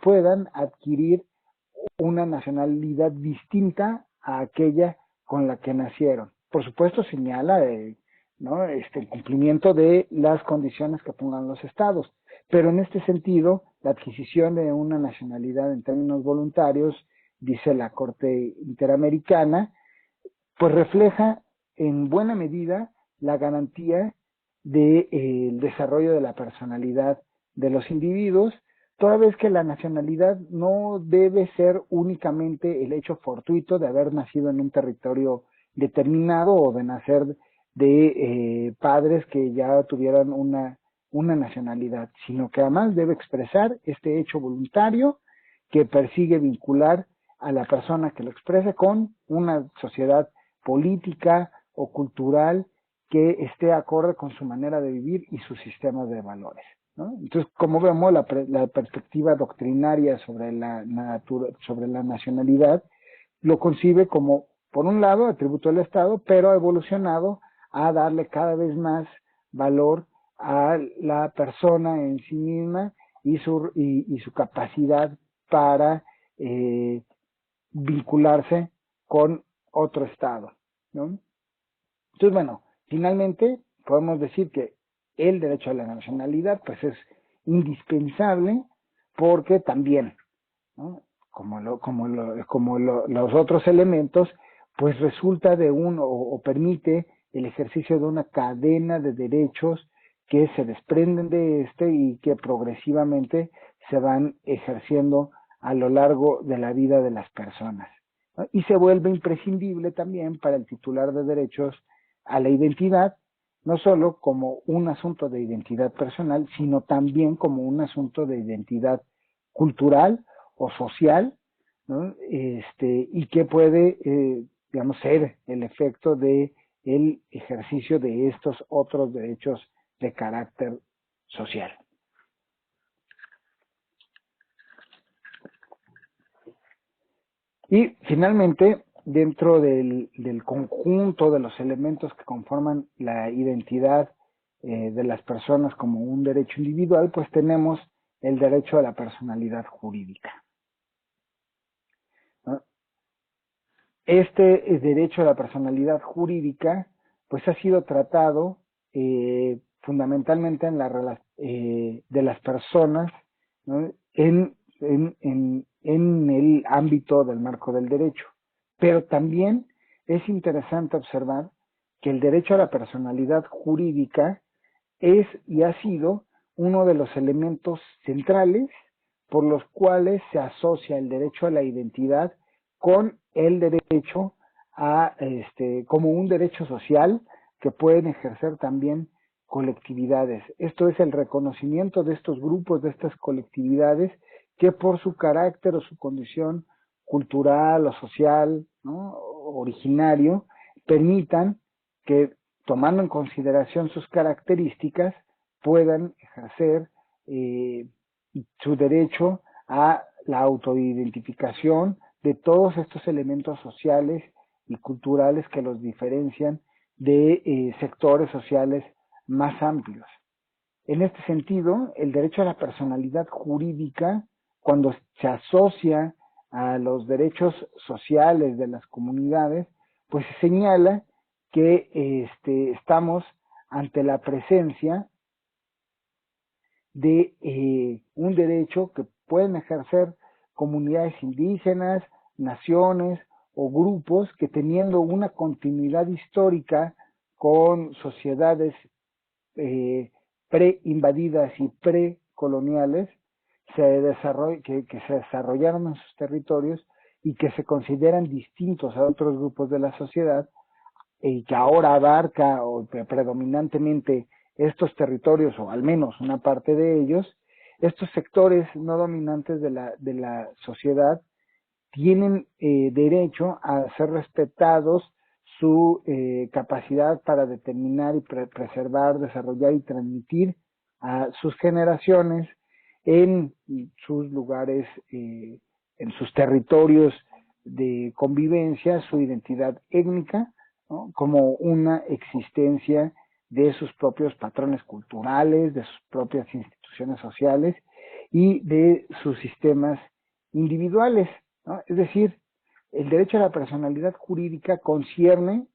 puedan adquirir una nacionalidad distinta a aquella con la que nacieron. Por supuesto, señala ¿no? El cumplimiento de las condiciones que pongan los estados. Pero en este sentido, la adquisición de una nacionalidad en términos voluntarios, dice la Corte Interamericana, pues refleja en buena medida la garantía del desarrollo de la personalidad de los individuos, toda vez que la nacionalidad no debe ser únicamente el hecho fortuito de haber nacido en un territorio determinado o de nacer de padres que ya tuvieran una nacionalidad, sino que además debe expresar este hecho voluntario que persigue vincular a la persona que lo expresa con una sociedad política o cultural que esté acorde con su manera de vivir y sus sistemas de valores, ¿no? Entonces, como vemos, la perspectiva doctrinaria sobre la nacionalidad lo concibe como, por un lado, atributo del Estado, pero ha evolucionado a darle cada vez más valor a la persona en sí misma y su capacidad para vincularse con otro Estado, ¿no? Entonces, bueno, finalmente podemos decir que el derecho a la nacionalidad pues es indispensable porque también, ¿no? Los otros elementos, pues resulta de o permite el ejercicio de una cadena de derechos que se desprenden de y que progresivamente se van ejerciendo a lo largo de la vida de las personas, ¿no? Y se vuelve imprescindible también para el titular de derechos a la identidad, no solo como un asunto de identidad personal, sino también como un asunto de identidad cultural o social, ¿no? Y que puede, digamos, ser el efecto de el ejercicio de estos otros derechos de carácter social. Y finalmente, dentro del conjunto de los elementos que conforman la identidad de las personas como un derecho individual, pues tenemos el derecho a la personalidad jurídica, ¿no? Este derecho a la personalidad jurídica pues ha sido tratado fundamentalmente en de las personas, ¿no? En el ámbito del marco del derecho. Pero también es interesante observar que el derecho a la personalidad jurídica es y ha sido uno de los elementos centrales por los cuales se asocia el derecho a la identidad con el derecho como un derecho social que pueden ejercer también colectividades. Esto es el reconocimiento de estos grupos, de estas colectividades, que por su carácter o su condición cultural o social, ¿no?, originario, permitan que, tomando en consideración sus características, puedan ejercer su derecho a la autoidentificación de todos estos elementos sociales y culturales que los diferencian de sectores sociales más amplios. En este sentido, el derecho a la personalidad jurídica, cuando se asocia a los derechos sociales de las comunidades, pues se señala que estamos ante la presencia de un derecho que pueden ejercer comunidades indígenas, naciones o grupos que, teniendo una continuidad histórica con sociedades pre-invadidas y pre-coloniales, que se desarrollaron en sus territorios y que se consideran distintos a otros grupos de la sociedad, y que ahora abarca predominantemente estos territorios, o al menos una parte de ellos. Estos sectores no dominantes de la sociedad tienen derecho a ser respetados, su capacidad para determinar y preservar, desarrollar y transmitir a sus generaciones en sus lugares, en sus territorios de convivencia, su identidad étnica, ¿no?, como una existencia de sus propios patrones culturales, de sus propias instituciones sociales y de sus sistemas individuales, ¿no? Es decir, el derecho a la personalidad jurídica concierne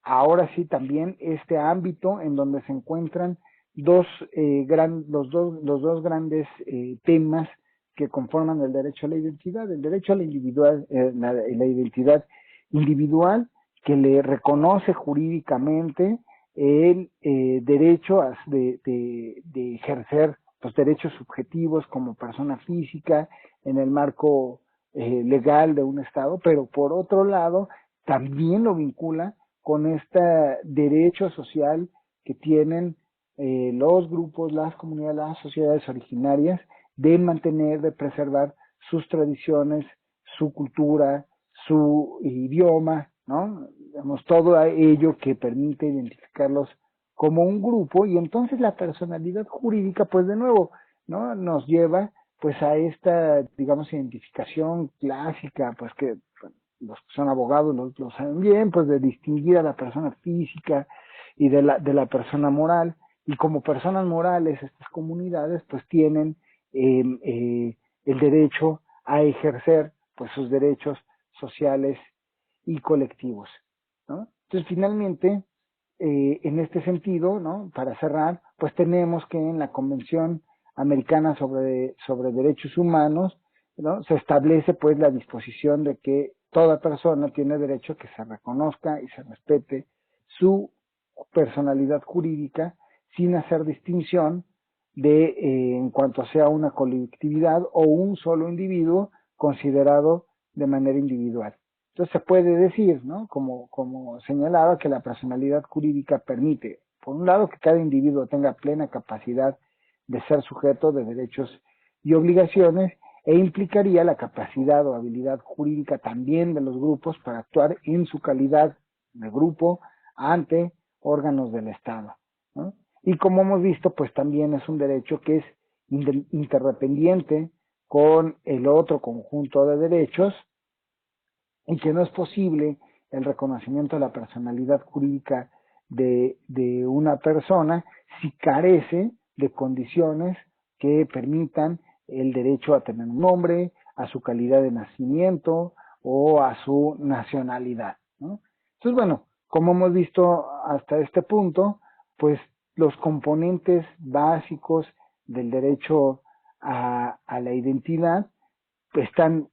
ahora sí también este ámbito en donde se encuentran los dos grandes temas que conforman el derecho a la identidad. El derecho a la la identidad individual, que le reconoce jurídicamente el derecho de ejercer los derechos subjetivos como persona física en el marco legal de un Estado, pero por otro lado también lo vincula con este derecho social que tienen los grupos, las comunidades, las sociedades originarias, de mantener, de preservar sus tradiciones, su cultura, su idioma, ¿no? Digamos, todo ello que permite identificarlos como un grupo. Y entonces la personalidad jurídica, pues de nuevo, ¿no?, nos lleva pues a esta, digamos, identificación clásica, pues que los que son abogados lo saben bien, pues de distinguir a la persona física y de la persona moral. Y como personas morales, estas comunidades pues tienen el derecho a ejercer pues sus derechos sociales y colectivos, ¿no? Entonces, finalmente, en este sentido, ¿no?, para cerrar, pues tenemos que en la Convención Americana sobre Derechos Humanos, ¿no?, se establece pues la disposición de que toda persona tiene derecho a que se reconozca y se respete su personalidad jurídica sin hacer distinción en cuanto sea una colectividad o un solo individuo considerado de manera individual. Entonces se puede decir, ¿no?, como señalaba, que la personalidad jurídica permite, por un lado, que cada individuo tenga plena capacidad de ser sujeto de derechos y obligaciones, e implicaría la capacidad o habilidad jurídica también de los grupos para actuar en su calidad de grupo ante órganos del Estado, ¿no? Y como hemos visto, pues también es un derecho que es interdependiente con el otro conjunto de derechos, y que no es posible el reconocimiento de la personalidad jurídica de una persona si carece de condiciones que permitan el derecho a tener un nombre, a su calidad de nacimiento o a su nacionalidad, ¿no? Entonces, bueno, como hemos visto hasta este punto, pues los componentes básicos del derecho a la identidad pues, están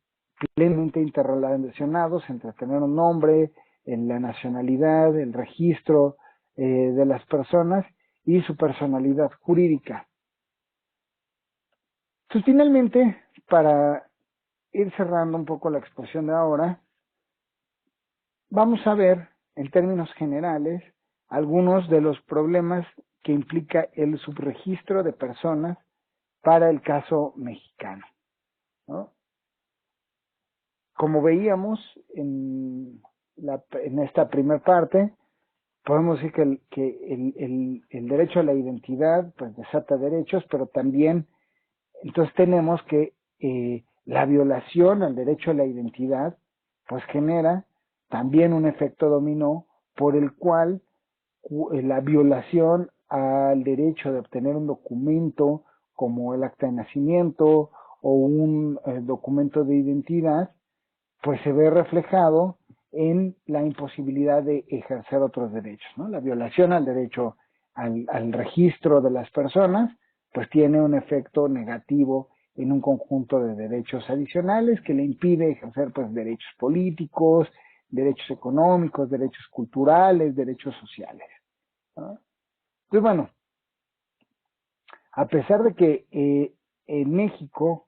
plenamente interrelacionados entre tener un nombre, en la nacionalidad, el registro de las personas y su personalidad jurídica. Entonces, finalmente, para ir cerrando un poco la exposición de ahora, vamos a ver, en términos generales, algunos de los problemas que implica el subregistro de personas para el caso mexicano, ¿no? Como veíamos en esta primera parte, podemos decir que el derecho a la identidad pues desata derechos, pero también entonces tenemos que la violación al derecho a la identidad pues genera también un efecto dominó por el cual la violación al derecho de obtener un documento como el acta de nacimiento o un documento de identidad pues se ve reflejado en la imposibilidad de ejercer otros derechos, ¿no? La violación al derecho al registro de las personas, pues tiene un efecto negativo en un conjunto de derechos adicionales que le impide ejercer pues derechos políticos, derechos económicos, derechos culturales, derechos sociales, ¿no? Entonces, bueno, a pesar de que en México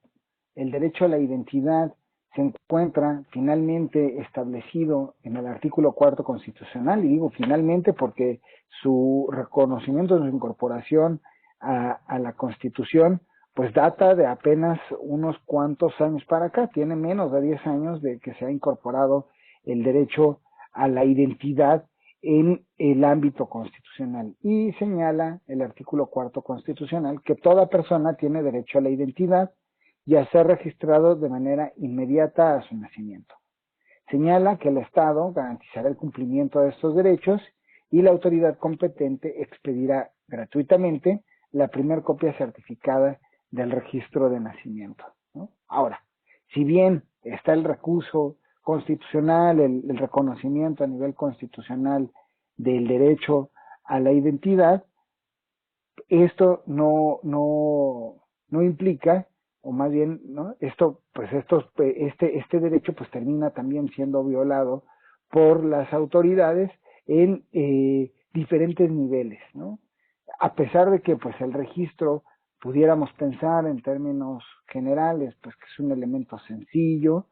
el derecho a la identidad se encuentra finalmente establecido en el artículo 4 constitucional, y digo finalmente porque su reconocimiento de su incorporación a la Constitución pues data de apenas unos cuantos años para acá, tiene menos de 10 años de que se ha incorporado el derecho a la identidad en el ámbito constitucional, y señala el artículo 4 constitucional que toda persona tiene derecho a la identidad y a ser registrado de manera inmediata a su nacimiento. Señala que el Estado garantizará el cumplimiento de estos derechos y la autoridad competente expedirá gratuitamente la primera copia certificada del registro de nacimiento, ¿no? Ahora, si bien está el recurso constitucional, el reconocimiento a nivel constitucional del derecho a la identidad, esto no implica, o más bien, ¿no? Este derecho pues termina también siendo violado por las autoridades en diferentes niveles, ¿no? A pesar de que pues el registro pudiéramos pensar en términos generales, pues que es un elemento sencillo,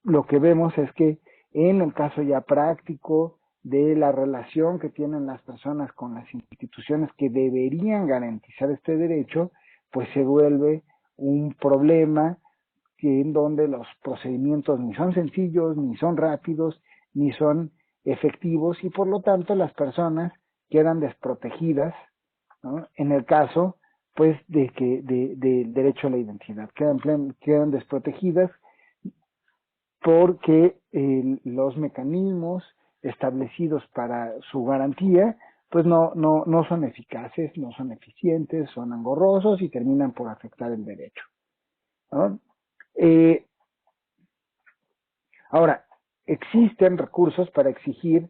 lo que vemos es que en el caso ya práctico de la relación que tienen las personas con las instituciones que deberían garantizar este derecho, pues se vuelve un problema en donde los procedimientos ni son sencillos, ni son rápidos, ni son efectivos, y por lo tanto las personas quedan desprotegidas, ¿no? En el caso pues del derecho a la identidad, quedan desprotegidas porque los mecanismos establecidos para su garantía pues no son eficaces, no son eficientes, son engorrosos y terminan por afectar el derecho, ¿no? Ahora, existen recursos para exigir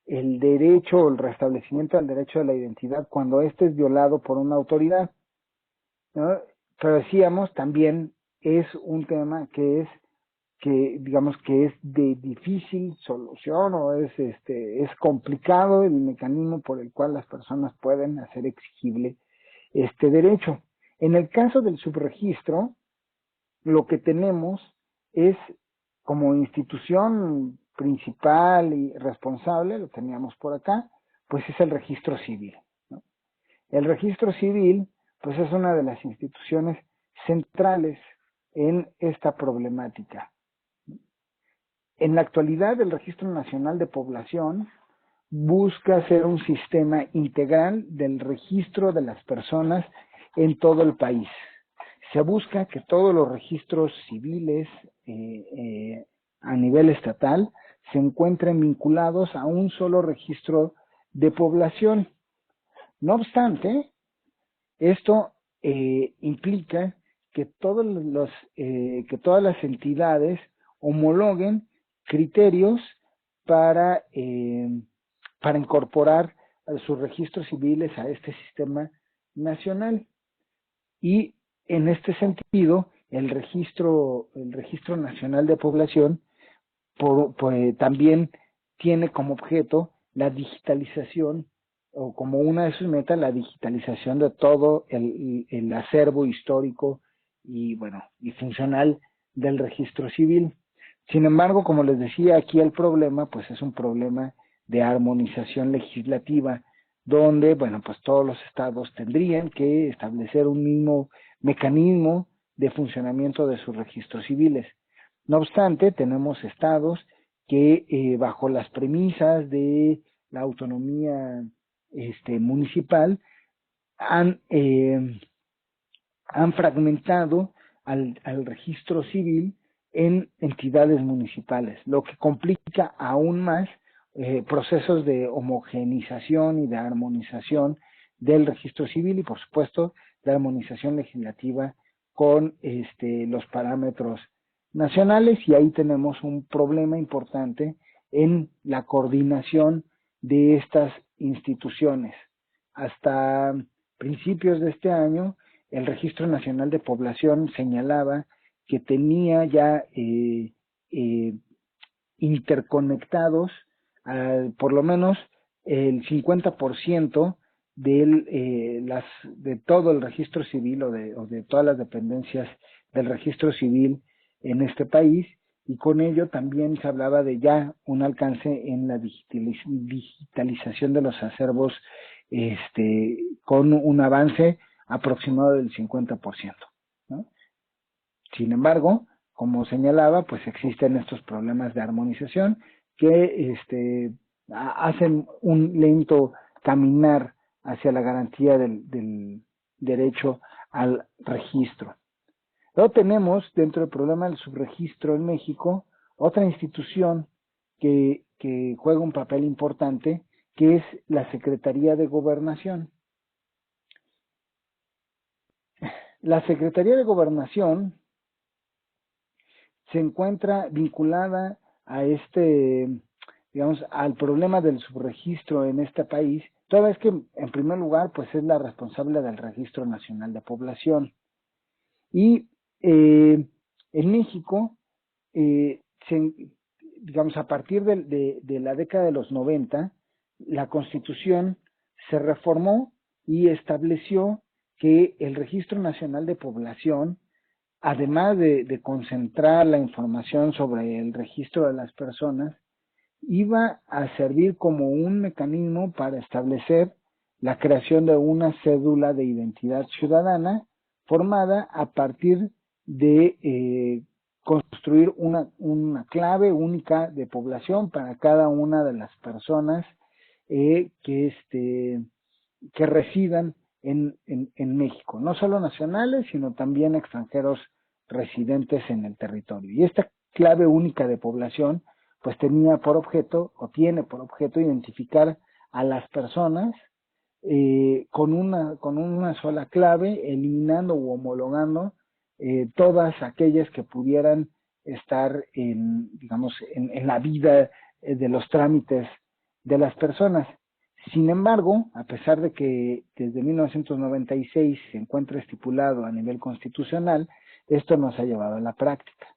el derecho o el restablecimiento del derecho de la identidad cuando éste es violado por una autoridad, ¿no? Pero decíamos también es un tema que digamos que es de difícil solución, o es complicado el mecanismo por el cual las personas pueden hacer exigible este derecho. En el caso del subregistro, lo que tenemos es como institución principal y responsable, lo teníamos por acá, pues es el registro civil, ¿no? El registro civil pues es una de las instituciones centrales en esta problemática. En la actualidad, el Registro Nacional de Población busca ser un sistema integral del registro de las personas en todo el país. Se busca que todos los registros civiles a nivel estatal se encuentren vinculados a un solo registro de población. No obstante, esto implica que que todas las entidades homologuen criterios para, para incorporar a sus registros civiles a este sistema nacional. Y en este sentido, el registro nacional de población pues, también tiene como objeto la digitalización, o como una de sus metas, la digitalización de todo el acervo histórico y, bueno, y funcional del registro civil. Sin embargo, como les decía, aquí el problema, pues es un problema de armonización legislativa, donde, bueno, pues todos los estados tendrían que establecer un mismo mecanismo de funcionamiento de sus registros civiles. No obstante, tenemos estados que bajo las premisas de la autonomía municipal han, han fragmentado al registro civil en entidades municipales, lo que complica aún más procesos de homogeneización y de armonización del registro civil y, por supuesto, de armonización legislativa con los parámetros nacionales, y ahí tenemos un problema importante en la coordinación de estas instituciones. Hasta principios de este año, el Registro Nacional de Población señalaba que tenía ya interconectados por lo menos el 50% de todo el registro civil o de todas las dependencias del registro civil en este país, y con ello también se hablaba de ya un alcance en la digitalización de los acervos con un avance aproximado del 50%, ¿no? Sin embargo, como señalaba, pues existen estos problemas de armonización que hacen un lento caminar hacia la garantía del derecho al registro. Luego tenemos, dentro del problema del subregistro en México, otra institución que juega un papel importante, que es la Secretaría de Gobernación. La Secretaría de Gobernación se encuentra vinculada a digamos, al problema del subregistro en este país, toda vez que, en primer lugar, pues es la responsable del Registro Nacional de Población. Y en México, digamos, a partir de la década de los 90, la Constitución se reformó y estableció que el Registro Nacional de Población, además de concentrar la información sobre el registro de las personas, iba a servir como un mecanismo para establecer la creación de una cédula de identidad ciudadana formada a partir de construir una clave única de población para cada una de las personas que residan en México, no solo nacionales, sino también extranjeros residentes en el territorio. Y esta clave única de población, pues tenía por objeto, o tiene por objeto, identificar a las personas con una sola clave, eliminando u homologando todas aquellas que pudieran estar digamos, en la vida de los trámites de las personas. Sin embargo, a pesar de que desde 1996 se encuentra estipulado a nivel constitucional, esto no se ha llevado a la práctica.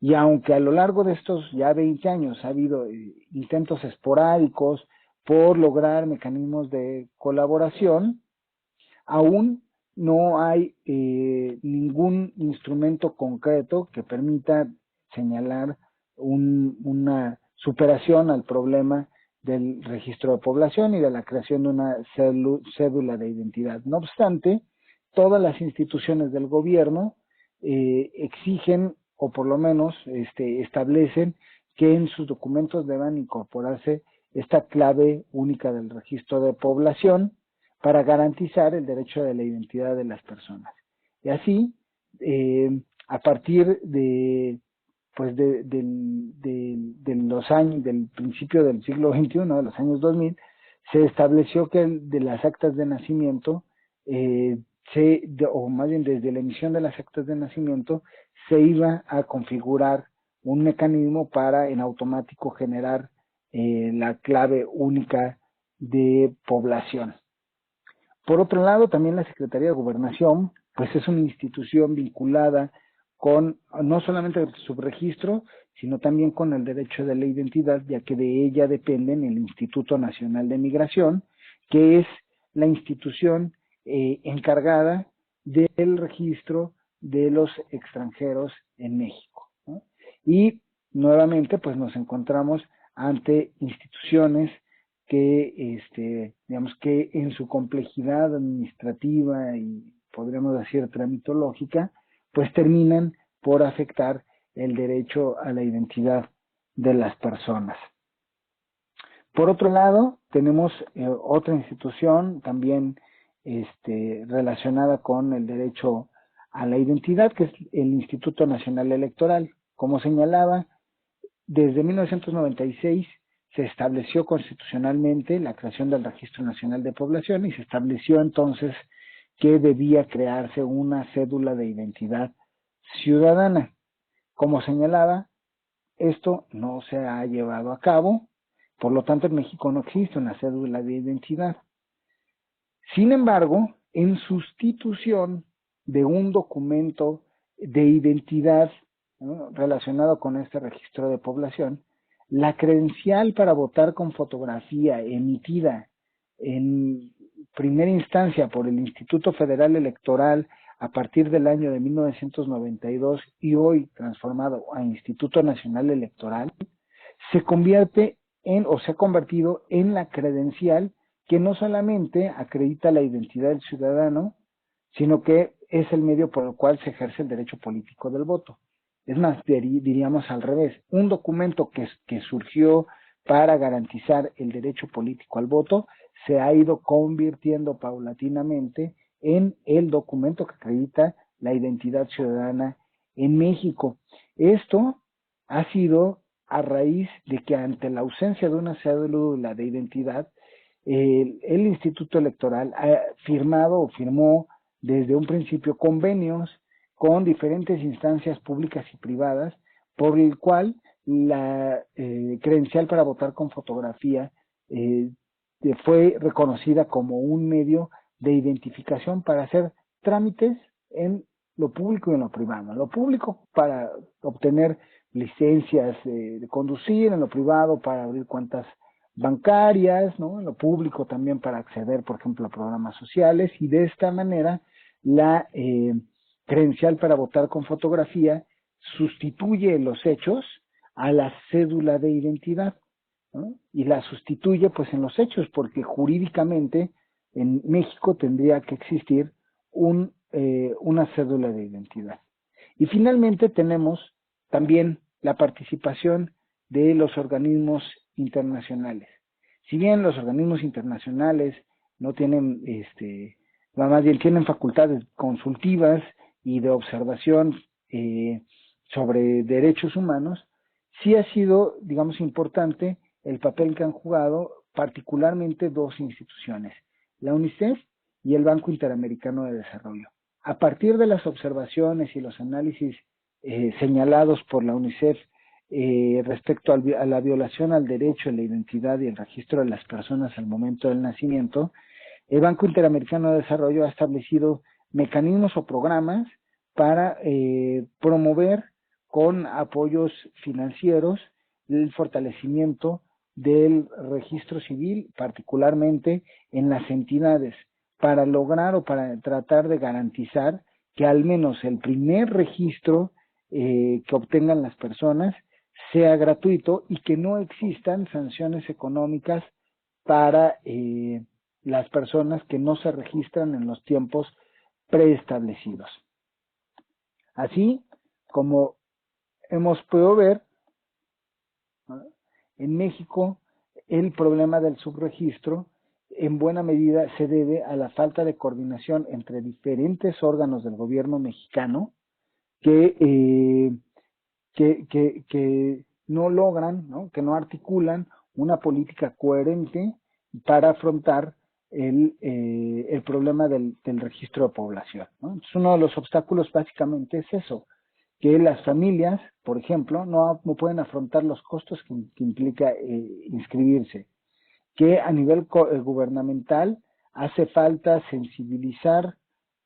Y aunque a lo largo de estos ya 20 años ha habido intentos esporádicos por lograr mecanismos de colaboración, aún no hay ningún instrumento concreto que permita señalar una superación al problema del registro de población y de la creación de una cédula de identidad. No obstante, todas las instituciones del gobierno exigen, o por lo menos establecen, que en sus documentos deban incorporarse esta clave única del registro de población para garantizar el derecho de la identidad de las personas. Y así, a partir pues de los años, del principio del siglo XXI, de los años 2000, se estableció que de las actas de nacimiento o más bien desde la emisión de las actas de nacimiento, se iba a configurar un mecanismo para en automático generar la clave única de población. Por otro lado, también la Secretaría de Gobernación, pues es una institución vinculada con no solamente el subregistro, sino también con el derecho de la identidad, ya que de ella dependen el Instituto Nacional de Migración, que es la institución encargada del registro de los extranjeros en México, ¿no? Y nuevamente, pues nos encontramos ante instituciones que, digamos que en su complejidad administrativa y podríamos decir tramitológica, pues terminan por afectar el derecho a la identidad de las personas. Por otro lado, tenemos otra institución también relacionada con el derecho a la identidad, que es el Instituto Nacional Electoral. Como señalaba, desde 1996 se estableció constitucionalmente la creación del Registro Nacional de Población y se estableció entonces que debía crearse una cédula de identidad ciudadana. Como señalaba, esto no se ha llevado a cabo, por lo tanto en México no existe una cédula de identidad. Sin embargo, en sustitución de un documento de identidad, ¿no?, relacionado con este registro de población, la credencial para votar con fotografía emitida en primera instancia por el Instituto Federal Electoral a partir del año de 1992 y hoy transformado a Instituto Nacional Electoral, se convierte en o se ha convertido en la credencial que no solamente acredita la identidad del ciudadano, sino que es el medio por el cual se ejerce el derecho político del voto. Es más, diríamos al revés, un documento que surgió para garantizar el derecho político al voto se ha ido convirtiendo paulatinamente en el documento que acredita la identidad ciudadana en México. Esto ha sido a raíz de que ante la ausencia de una cédula de identidad, el Instituto Electoral ha firmado o firmó desde un principio convenios con diferentes instancias públicas y privadas, por el cual la credencial para votar con fotografía fue reconocida como un medio de identificación para hacer trámites en lo público y en lo privado. En lo público para obtener licencias de conducir, en lo privado para abrir cuentas bancarias, ¿no?, en lo público también para acceder, por ejemplo, a programas sociales, y de esta manera la credencial para votar con fotografía sustituye los hechos a la cédula de identidad, ¿no?, y la sustituye pues en los hechos, porque jurídicamente en México tendría que existir una cédula de identidad. Y finalmente tenemos también la participación de los organismos internacionales. Si bien los organismos internacionales no tienen, más bien tienen facultades consultivas y de observación sobre derechos humanos, sí ha sido, digamos, importante el papel que han jugado particularmente dos instituciones, la UNICEF y el Banco Interamericano de Desarrollo. A partir de las observaciones y los análisis señalados por la UNICEF respecto a la violación al derecho a la identidad y el registro de las personas al momento del nacimiento, el Banco Interamericano de Desarrollo ha establecido mecanismos o programas para promover con apoyos financieros el fortalecimiento del registro civil, particularmente en las entidades, para lograr o para tratar de garantizar que al menos el primer registro que obtengan las personas sea gratuito y que no existan sanciones económicas para las personas que no se registran en los tiempos preestablecidos. Así como hemos podido ver, ¿no?, en México el problema del subregistro en buena medida se debe a la falta de coordinación entre diferentes órganos del gobierno mexicano que no logran, ¿no?, que no articulan una política coherente para afrontar el problema del registro de población, ¿no? Entonces, uno de los obstáculos básicamente es eso, que las familias, por ejemplo, no pueden afrontar los costos que implica inscribirse, que a nivel gubernamental hace falta sensibilizar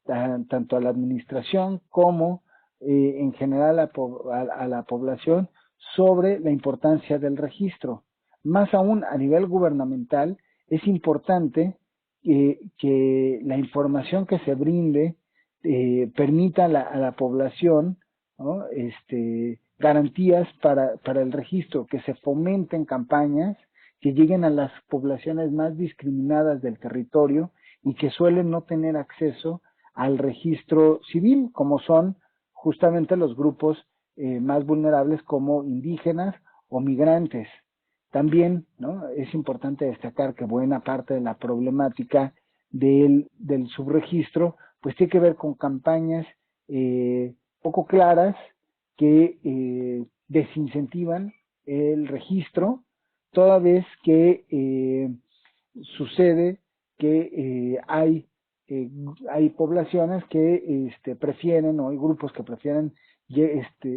tanto a la administración como en general a la población sobre la importancia del registro. Más aún a nivel gubernamental es importante que la información que se brinde permita a la población, ¿no? Garantías para el registro, que se fomenten campañas que lleguen a las poblaciones más discriminadas del territorio y que suelen no tener acceso al registro civil, como son justamente los grupos más vulnerables como indígenas o migrantes. También, ¿no? Es importante destacar que buena parte de la problemática del subregistro pues tiene que ver con campañas poco claras que desincentivan el registro, toda vez que sucede que hay poblaciones que prefieren, o hay grupos que prefieren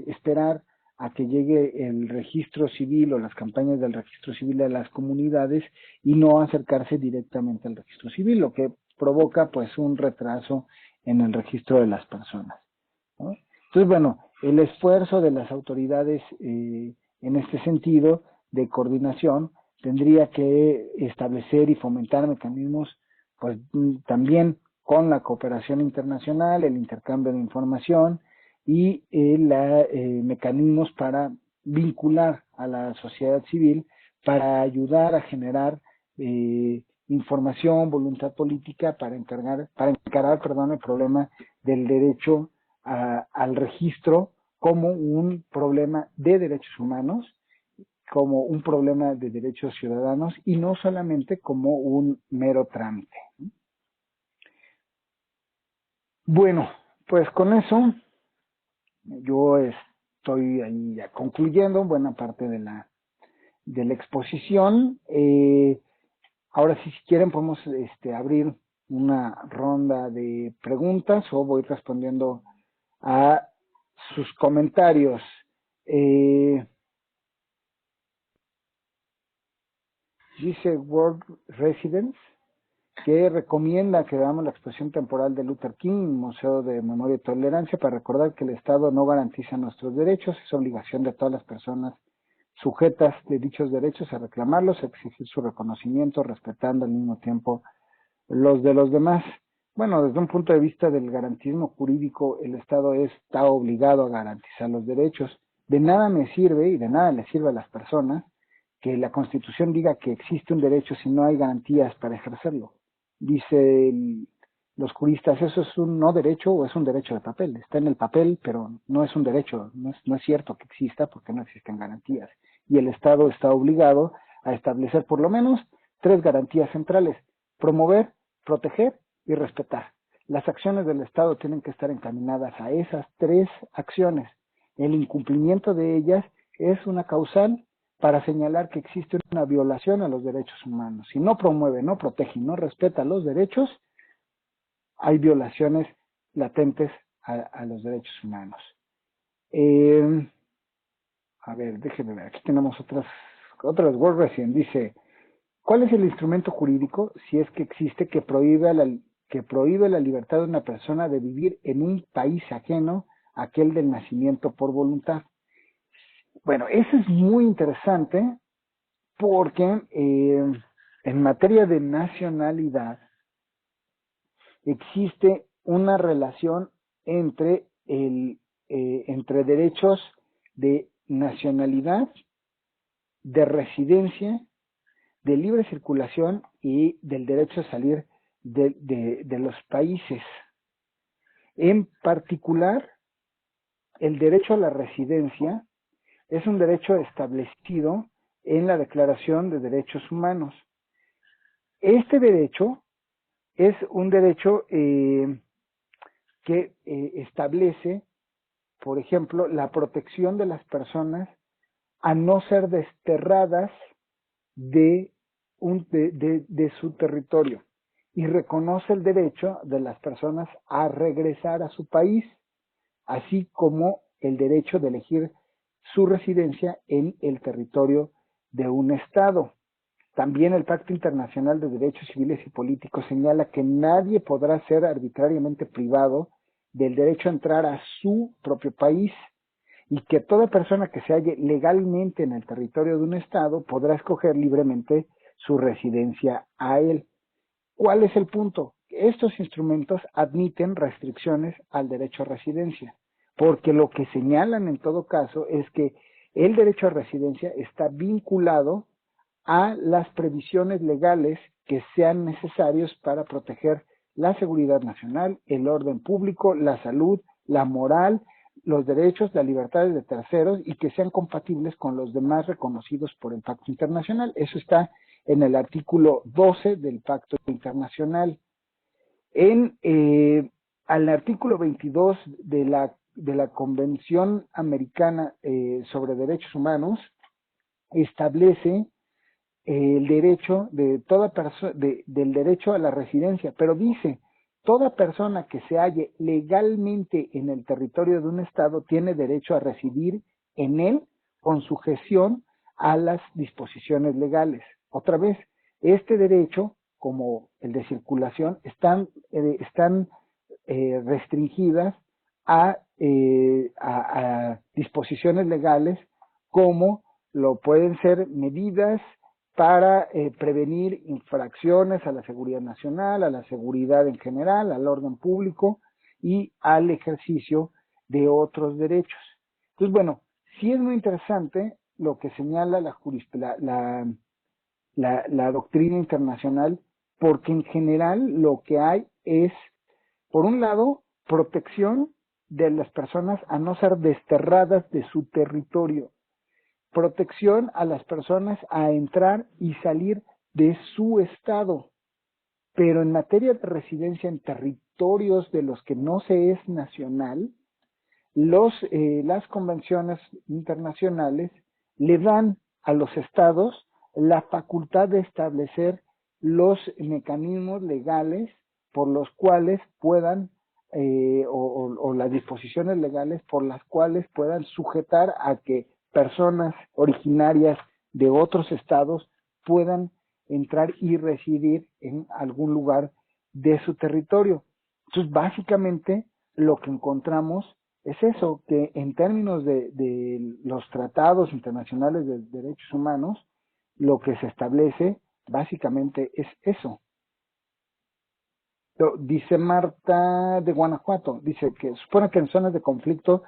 esperar a que llegue el registro civil o las campañas del registro civil a las comunidades y no acercarse directamente al registro civil, lo que provoca pues un retraso en el registro de las personas, ¿no? Entonces, bueno, el esfuerzo de las autoridades en este sentido de coordinación tendría que establecer y fomentar mecanismos, pues también con la cooperación internacional, el intercambio de información y mecanismos para vincular a la sociedad civil para ayudar a generar información, voluntad política para encarar, el problema del derecho al registro como un problema de derechos humanos, como un problema de derechos ciudadanos y no solamente como un mero trámite. Bueno, pues con eso yo estoy ahí ya concluyendo buena parte de la exposición. Ahora sí, si quieren podemos abrir una ronda de preguntas o voy respondiendo a sus comentarios. Dice World Residence que recomienda que veamos la exposición temporal de Luther King, Museo de Memoria y Tolerancia, para recordar que el Estado no garantiza nuestros derechos, es obligación de todas las personas sujetas de dichos derechos a reclamarlos, a exigir su reconocimiento, respetando al mismo tiempo los de los demás. Bueno, desde un punto de vista del garantismo jurídico, el Estado está obligado a garantizar los derechos. De nada me sirve y de nada le sirve a las personas que la Constitución diga que existe un derecho si no hay garantías para ejercerlo. Dicen los juristas, eso es un no derecho o es un derecho de papel. Está en el papel, pero no es un derecho, no es cierto que exista porque no existen garantías. Y el Estado está obligado a establecer por lo menos 3 garantías centrales: promover, proteger y respetar. Las acciones del Estado tienen que estar encaminadas a esas 3 acciones. El incumplimiento de ellas es una causal para señalar que existe una violación a los derechos humanos. Si no promueve, no protege y no respeta los derechos, hay violaciones latentes a los derechos humanos. A ver, déjenme ver, aquí tenemos otras Word Resident. Dice, ¿cuál es el instrumento jurídico, si es que existe, que prohíbe la libertad de una persona de vivir en un país ajeno a aquel del nacimiento por voluntad? Bueno, eso es muy interesante porque en materia de nacionalidad existe una relación entre entre derechos de nacionalidad, de residencia, de libre circulación y del derecho a salir de los países. En particular, el derecho a la residencia es un derecho establecido en la Declaración de Derechos Humanos. Este derecho es un derecho que establece, por ejemplo, la protección de las personas a no ser desterradas de su territorio. y reconoce el derecho de las personas a regresar a su país, así como el derecho de elegir su residencia en el territorio de un Estado. También el Pacto Internacional de Derechos Civiles y Políticos señala que nadie podrá ser arbitrariamente privado del derecho a entrar a su propio país y que toda persona que se halle legalmente en el territorio de un Estado podrá escoger libremente su residencia a él. ¿Cuál es el punto? Estos instrumentos admiten restricciones al derecho a residencia, porque lo que señalan en todo caso es que el derecho a residencia está vinculado a las previsiones legales que sean necesarios para proteger la seguridad nacional, el orden público, la salud, la moral, los derechos, las libertades de terceros y que sean compatibles con los demás reconocidos por el Pacto Internacional. Eso está en el artículo 12 del Pacto Internacional. Al artículo 22 de la Convención Americana sobre Derechos Humanos establece el derecho de toda persona del derecho a la residencia, pero dice toda persona que se halle legalmente en el territorio de un estado tiene derecho a residir en él con sujeción a las disposiciones legales. Otra vez, este derecho, como el de circulación, están restringidas a disposiciones legales como lo pueden ser medidas para prevenir infracciones a la seguridad nacional, a la seguridad en general, al orden público y al ejercicio de otros derechos. Entonces, bueno, sí es muy interesante lo que señala la doctrina internacional, porque en general lo que hay es, por un lado, protección de las personas a no ser desterradas de su territorio, protección a las personas a entrar y salir de su estado, pero en materia de residencia en territorios de los que no se es nacional, las convenciones internacionales le dan a los estados la facultad de establecer los mecanismos legales por los cuales puedan o las disposiciones legales por las cuales puedan sujetar a que personas originarias de otros estados puedan entrar y residir en algún lugar de su territorio. Entonces, básicamente, lo que encontramos es eso, que en términos de los tratados internacionales de derechos humanos, lo que se establece básicamente es eso. Dice Marta de Guanajuato, dice que supone que en zonas de conflicto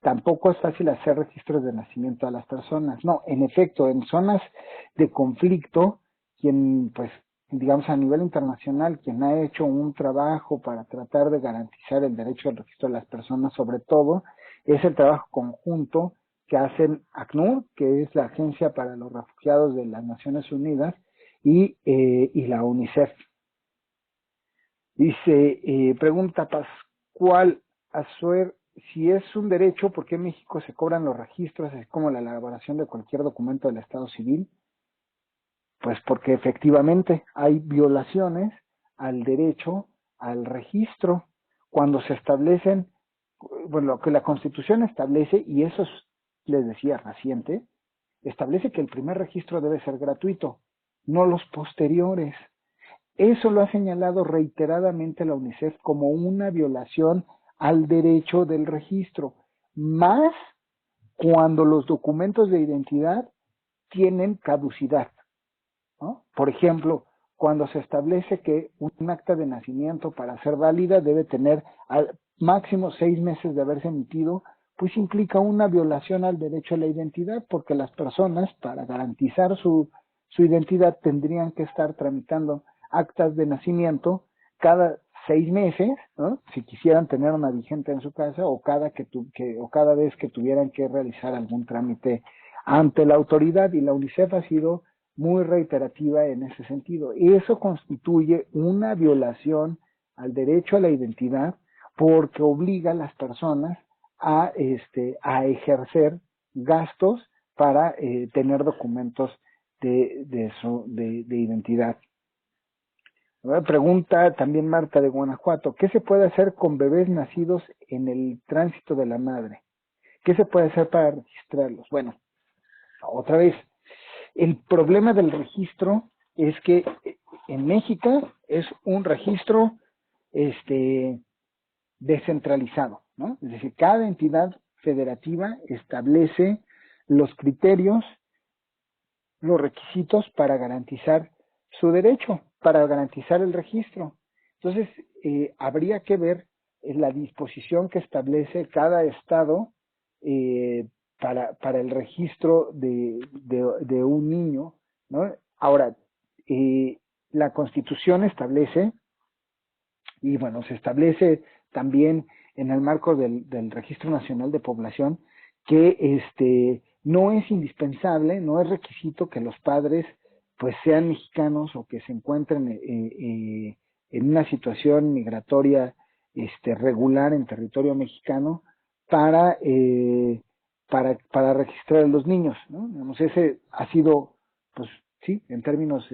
tampoco es fácil hacer registros de nacimiento a las personas. No, en efecto, en zonas de conflicto, quien, pues, digamos a nivel internacional, quien ha hecho un trabajo para tratar de garantizar el derecho al registro de las personas, sobre todo, es el trabajo conjunto que hacen ACNUR, que es la Agencia para los Refugiados de las Naciones Unidas, y la UNICEF. Dice, pregunta Pascual Azuer, si es un derecho, ¿por qué en México se cobran los registros, así como la elaboración de cualquier documento del Estado civil? Pues porque efectivamente hay violaciones al derecho al registro cuando se establecen, bueno, lo que la Constitución establece, y eso es, les decía, reciente, establece que el primer registro debe ser gratuito, no los posteriores. Eso lo ha señalado reiteradamente la UNICEF como una violación al derecho del registro, más cuando los documentos de identidad tienen caducidad, ¿no? Por ejemplo, cuando se establece que un acta de nacimiento para ser válida debe tener al máximo 6 meses de haberse emitido, pues implica una violación al derecho a la identidad, porque las personas, para garantizar su identidad, tendrían que estar tramitando actas de nacimiento cada 6 meses, ¿no? Si quisieran tener una vigente en su casa, o cada vez que tuvieran que realizar algún trámite ante la autoridad, y la UNICEF ha sido muy reiterativa en ese sentido. Y eso constituye una violación al derecho a la identidad, porque obliga a las personas a ejercer gastos para tener documentos de identidad. Pregunta también Marta de Guanajuato, ¿qué se puede hacer con bebés nacidos en el tránsito de la madre? ¿Qué se puede hacer para registrarlos? Bueno, otra vez, el problema del registro es que en México es un registro descentralizado, ¿no? Es decir, cada entidad federativa establece los criterios, los requisitos para garantizar su derecho, para garantizar el registro. Entonces, habría que ver la disposición que establece cada estado para el registro de un niño, ¿no? Ahora, la Constitución establece, y bueno, se establece también en el marco del Registro Nacional de Población, que no es indispensable, no es requisito que los padres pues sean mexicanos o que se encuentren en una situación migratoria regular en territorio mexicano para, para registrar a los niños, ¿no? Digamos, ese ha sido, pues sí, en términos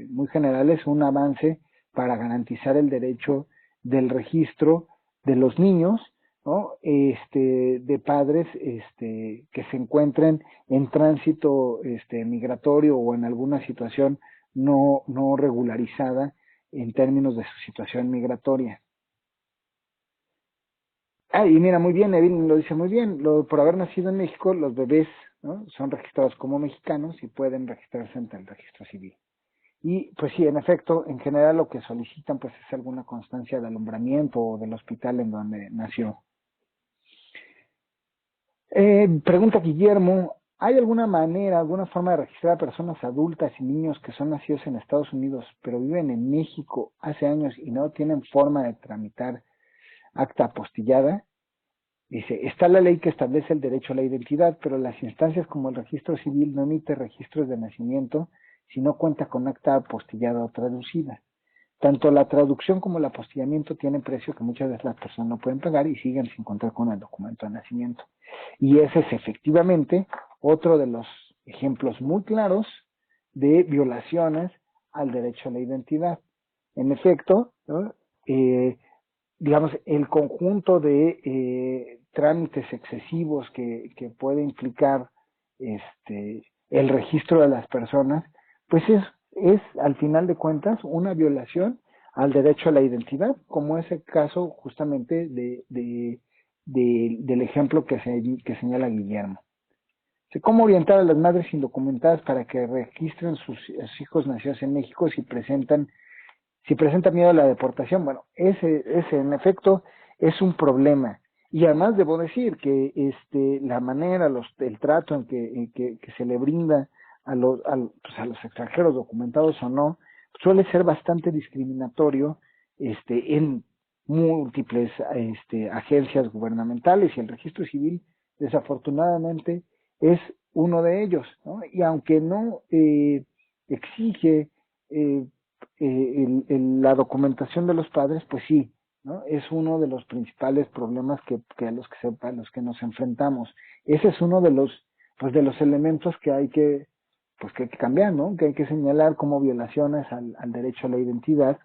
muy generales, un avance para garantizar el derecho del registro de los niños, ¿no? De padres que se encuentren en tránsito migratorio o en alguna situación no regularizada en términos de su situación migratoria. Ah, y mira, muy bien, Evelyn lo dice muy bien, por haber nacido en México, los bebés, ¿no?, son registrados como mexicanos y pueden registrarse ante el registro civil. Y pues sí, en efecto, en general lo que solicitan pues es alguna constancia de alumbramiento o del hospital en donde nació. Pregunta Guillermo, ¿hay alguna manera, alguna forma de registrar a personas adultas y niños que son nacidos en Estados Unidos pero viven en México hace años y no tienen forma de tramitar acta apostillada? Dice, está la ley que establece el derecho a la identidad, pero las instancias como el registro civil no emite registros de nacimiento si no cuenta con acta apostillada o traducida. Tanto la traducción como el apostillamiento tienen precio que muchas veces las personas no pueden pagar y siguen sin contar con el documento de nacimiento. Y ese es efectivamente otro de los ejemplos muy claros de violaciones al derecho a la identidad. En efecto, ¿no?, digamos, el conjunto de trámites excesivos que puede implicar el registro de las personas, pues es al final de cuentas una violación al derecho a la identidad, como es el caso justamente del ejemplo que señala Guillermo. ¿Cómo orientar a las madres indocumentadas para que registren sus hijos nacidos en México si presentan miedo a la deportación? Bueno, ese en efecto es un problema. Y además debo decir que la manera, el trato en que se le brinda a los extranjeros, documentados o no, suele ser bastante discriminatorio en múltiples agencias gubernamentales, y el registro civil desafortunadamente es uno de ellos, ¿no? Y aunque no exige la documentación de los padres, pues sí, ¿no?, es uno de los principales problemas a los que nos enfrentamos. Ese es uno de los elementos que hay que cambiar, ¿no?, que hay que señalar como violaciones al derecho a la identidad,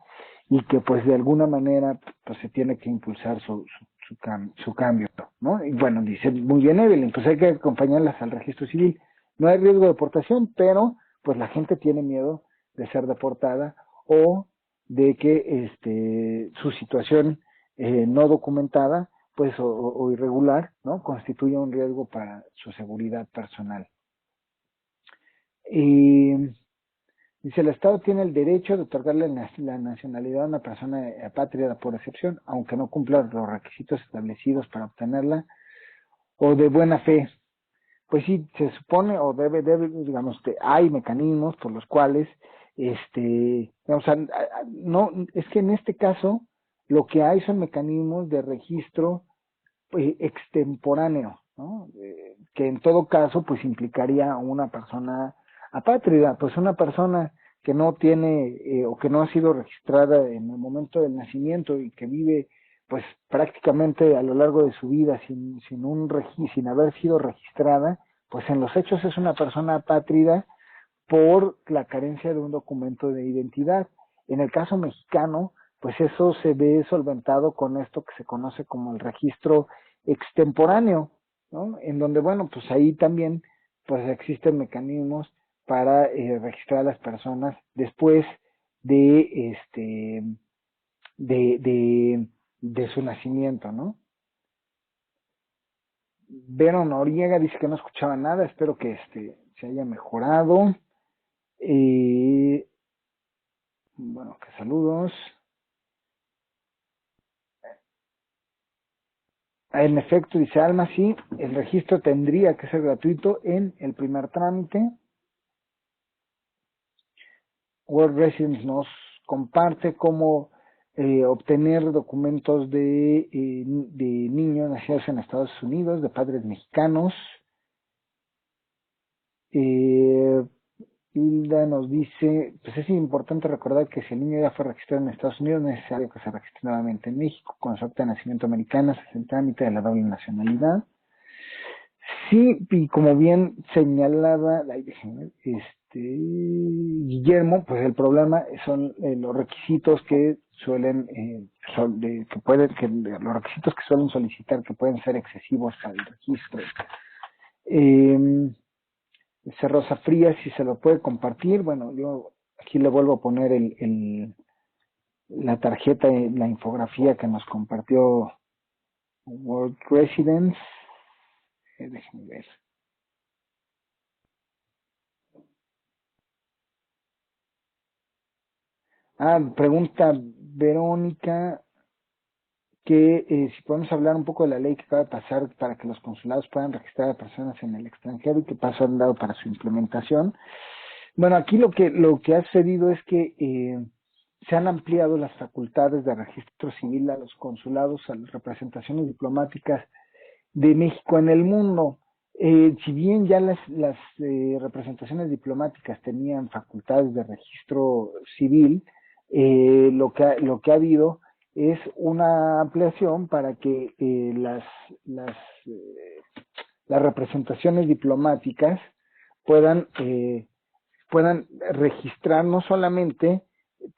y que pues de alguna manera pues se tiene que impulsar su cambio, ¿no? Y bueno, dice muy bien Evelyn, pues hay que acompañarlas al registro civil. No hay riesgo de deportación, pero pues la gente tiene miedo de ser deportada o de que su situación no documentada pues o irregular, ¿no?, constituya un riesgo para su seguridad personal. Y dice, el Estado tiene el derecho de otorgarle la nacionalidad a una persona apátrida por excepción, aunque no cumpla los requisitos establecidos para obtenerla, o de buena fe. Pues sí, se supone o debe, digamos, hay mecanismos por los cuales, o sea, no, es que en este caso lo que hay son mecanismos de registro extemporáneo, ¿no? Que en todo caso pues implicaría a una persona apátrida, pues una persona que no tiene o que no ha sido registrada en el momento del nacimiento y que vive pues prácticamente a lo largo de su vida sin haber sido registrada, pues en los hechos es una persona apátrida por la carencia de un documento de identidad. En el caso mexicano, pues eso se ve solventado con esto que se conoce como el registro extemporáneo, ¿no? En donde, bueno, pues ahí también pues existen mecanismos para registrar a las personas después de de, de, de su nacimiento, ¿no? Vero Noriega dice que no escuchaba nada, espero que se haya mejorado. Bueno, que saludos. En efecto, dice Alma, sí, el registro tendría que ser gratuito en el primer trámite. World Residence nos comparte cómo obtener documentos de niños nacidos en Estados Unidos, de padres mexicanos. Hilda nos dice, pues es importante recordar que si el niño ya fue registrado en Estados Unidos, no es necesario que se registre nuevamente en México. Con su acta de nacimiento americana se hace el trámite de la doble nacionalidad. Sí, y como bien señalaba Guillermo, pues el problema son los requisitos que suelen, los requisitos que suelen solicitar que pueden ser excesivos para el registro. Ese Rosa Fría, si se lo puede compartir, bueno, yo aquí le vuelvo a poner la tarjeta, la infografía que nos compartió World Residence. Déjenme ver. Pregunta Verónica que si podemos hablar un poco de la ley que acaba de pasar para que los consulados puedan registrar a personas en el extranjero y qué paso han dado para su implementación. Bueno, aquí lo que ha sucedido es que se han ampliado las facultades de registro civil a los consulados, a las representaciones diplomáticas de México en el mundo. Si bien ya las representaciones diplomáticas tenían facultades de registro civil, lo que ha habido es una ampliación para que las representaciones diplomáticas puedan registrar no solamente,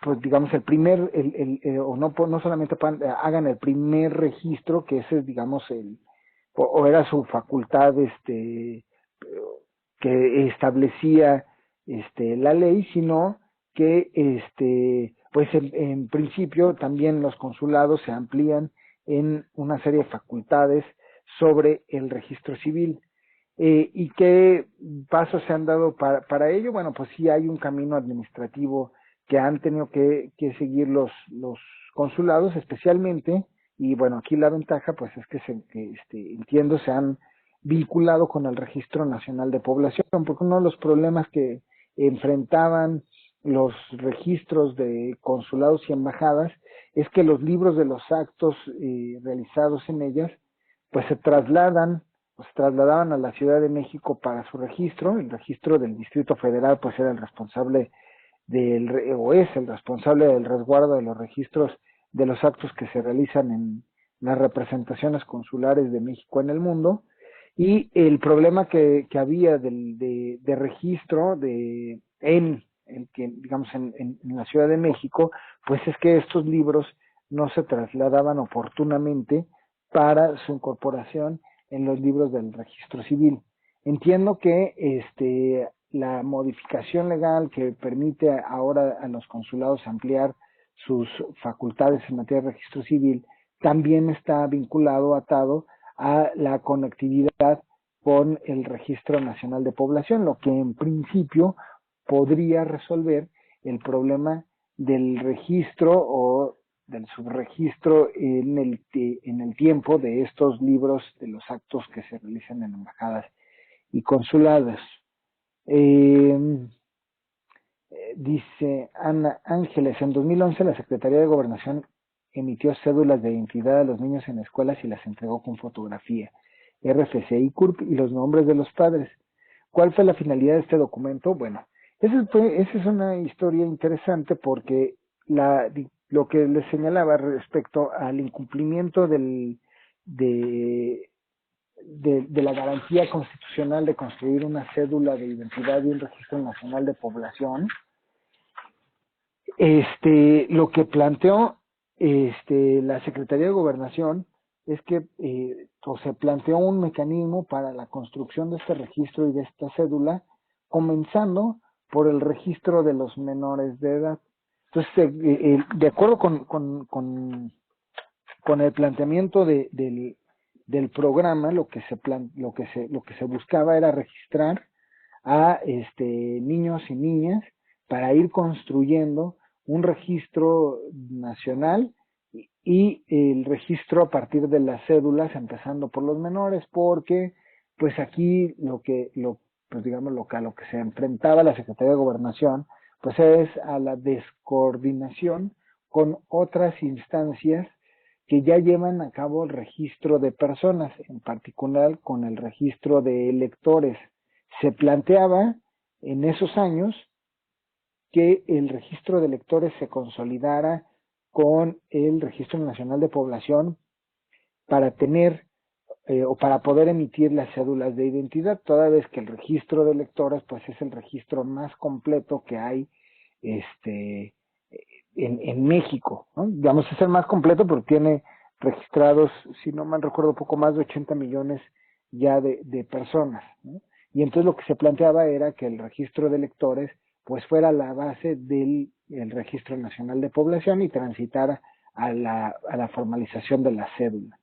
pues digamos, o no solamente hagan el primer registro, que ese es, digamos, o era su facultad, que establecía, la ley, sino que, pues en principio también los consulados se amplían en una serie de facultades sobre el registro civil. ¿Y qué pasos se han dado para ello? Bueno, pues sí hay un camino administrativo que han tenido que seguir los consulados, especialmente, y bueno, aquí la ventaja pues es entiendo, se han vinculado con el Registro Nacional de Población, porque uno de los problemas que enfrentaban los registros de consulados y embajadas es que los libros de los actos realizados en ellas pues se trasladaban a la Ciudad de México para su registro. El registro del Distrito Federal pues era el responsable o es el responsable del resguardo de los registros de los actos que se realizan en las representaciones consulares de México en el mundo. Y el problema que había de registro digamos, en la Ciudad de México, pues es que estos libros no se trasladaban oportunamente para su incorporación en los libros del registro civil. Entiendo que la modificación legal que permite ahora a los consulados ampliar sus facultades en materia de registro civil también está atado a la conectividad con el Registro Nacional de Población, lo que en principio podría resolver el problema del registro o del subregistro en el tiempo de estos libros de los actos que se realizan en embajadas y consulados. Dice Ana Ángeles, en 2011 la Secretaría de Gobernación emitió cédulas de identidad a los niños en escuelas y las entregó con fotografía, RFC y CURP y los nombres de los padres. ¿Cuál fue la finalidad de este documento? Bueno, esa es una historia interesante porque lo que les señalaba respecto al incumplimiento de la garantía constitucional de construir una cédula de identidad y un registro nacional de población, Lo que planteó la Secretaría de Gobernación es que o se planteó un mecanismo para la construcción de este registro y de esta cédula, comenzando por el registro de los menores de edad. Entonces, de acuerdo con el planteamiento del programa, lo que se buscaba era registrar a niños y niñas para ir construyendo un registro nacional y el registro a partir de las cédulas, empezando por los menores, porque pues aquí pues digamos a lo que se enfrentaba la Secretaría de Gobernación, pues es a la descoordinación con otras instancias que ya llevan a cabo el registro de personas, en particular con el registro de electores. Se planteaba en esos años que el registro de electores se consolidara con el Registro Nacional de Población para tener o para poder emitir las cédulas de identidad, toda vez que el registro de electores pues es el registro más completo que hay en México, ¿no? Digamos, es el más completo porque tiene registrados, si no mal recuerdo, poco más de 80 millones ya de personas, ¿no? Y entonces lo que se planteaba era que el registro de electores pues fuera la base del Registro Nacional de Población y transitara a la formalización de la cédula.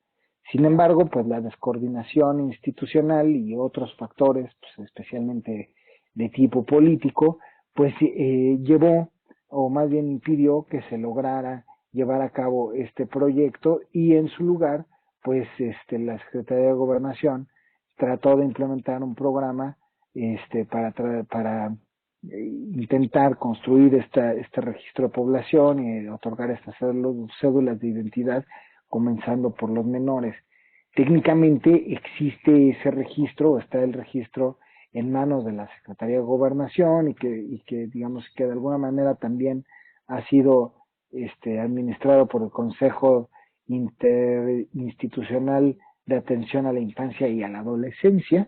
Sin embargo, pues la descoordinación institucional y otros factores, pues especialmente de tipo político, pues llevó o más bien impidió que se lograra llevar a cabo este proyecto y en su lugar, pues la Secretaría de Gobernación trató de implementar un programa para intentar construir este registro de población y otorgar estas cédulas de identidad, comenzando por los menores. Técnicamente existe ese registro, está el registro en manos de la Secretaría de Gobernación y que digamos que de alguna manera también ha sido administrado por el Consejo Interinstitucional de Atención a la Infancia y a la Adolescencia,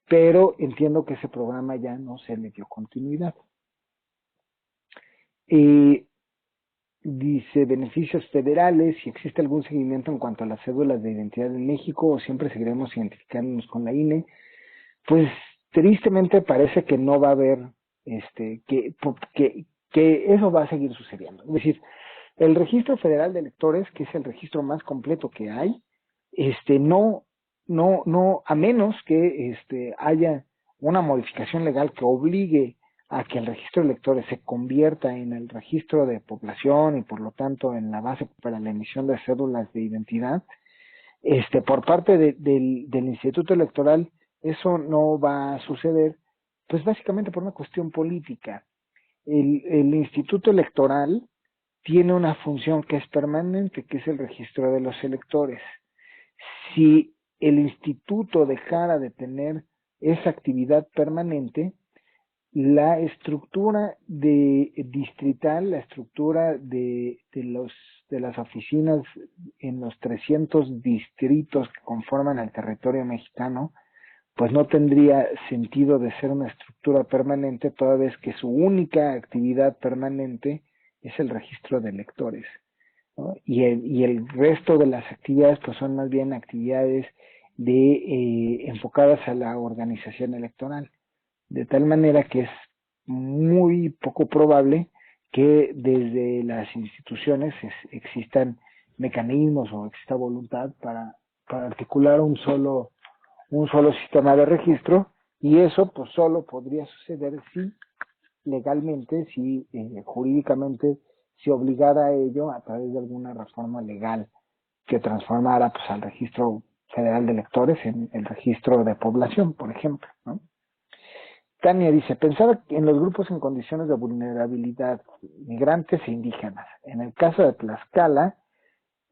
pero entiendo que ese programa ya no se le dio continuidad. Dice, beneficios federales, si existe algún seguimiento en cuanto a las cédulas de identidad en México o siempre seguiremos identificándonos con la INE. Pues tristemente parece que no va a haber, que eso va a seguir sucediendo. Es decir, el Registro Federal de Electores, que es el registro más completo que hay, no, a menos que haya una modificación legal que obligue a que el registro de electores se convierta en el registro de población y por lo tanto en la base para la emisión de cédulas de identidad, por parte del Instituto Electoral, eso no va a suceder, pues básicamente por una cuestión política. El Instituto Electoral tiene una función que es permanente, que es el registro de los electores. Si el instituto dejara de tener esa actividad permanente, la estructura distrital, la estructura de las oficinas en los 300 distritos que conforman el territorio mexicano, pues no tendría sentido de ser una estructura permanente, toda vez que su única actividad permanente es el registro de electores, ¿no? Y el resto de las actividades pues son más bien actividades enfocadas a la organización electoral, de tal manera que es muy poco probable que desde las instituciones existan mecanismos o exista voluntad para articular un solo sistema de registro, y eso pues solo podría suceder si legalmente, si jurídicamente se obligara a ello a través de alguna reforma legal que transformara pues al Registro Federal de Electores en el registro de población, por ejemplo, ¿no? Tania dice, pensar en los grupos en condiciones de vulnerabilidad, migrantes e indígenas. En el caso de Tlaxcala,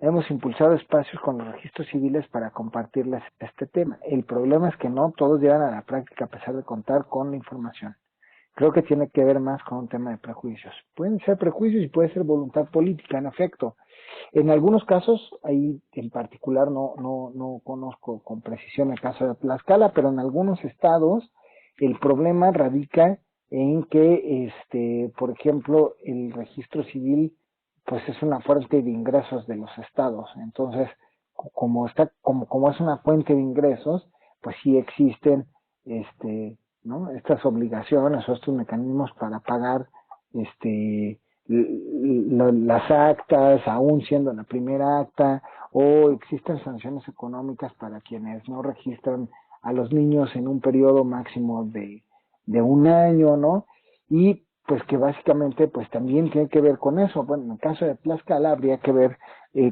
hemos impulsado espacios con los registros civiles para compartirles este tema. El problema es que no todos llegan a la práctica a pesar de contar con la información. Creo que tiene que ver más con un tema de prejuicios. Pueden ser prejuicios y puede ser voluntad política, en efecto. En algunos casos, ahí en particular no conozco con precisión el caso de Tlaxcala, pero en algunos estados el problema radica en que, por ejemplo, el registro civil, pues es una fuente de ingresos de los estados. Entonces, como es una fuente de ingresos, pues sí existen, ¿no? Estas obligaciones o estos mecanismos para pagar, las actas, aún siendo la primera acta, o existen sanciones económicas para quienes no registran a los niños en un periodo máximo de un año, ¿no? Y pues que básicamente pues también tiene que ver con eso. Bueno, en el caso de Tlaxcala habría que ver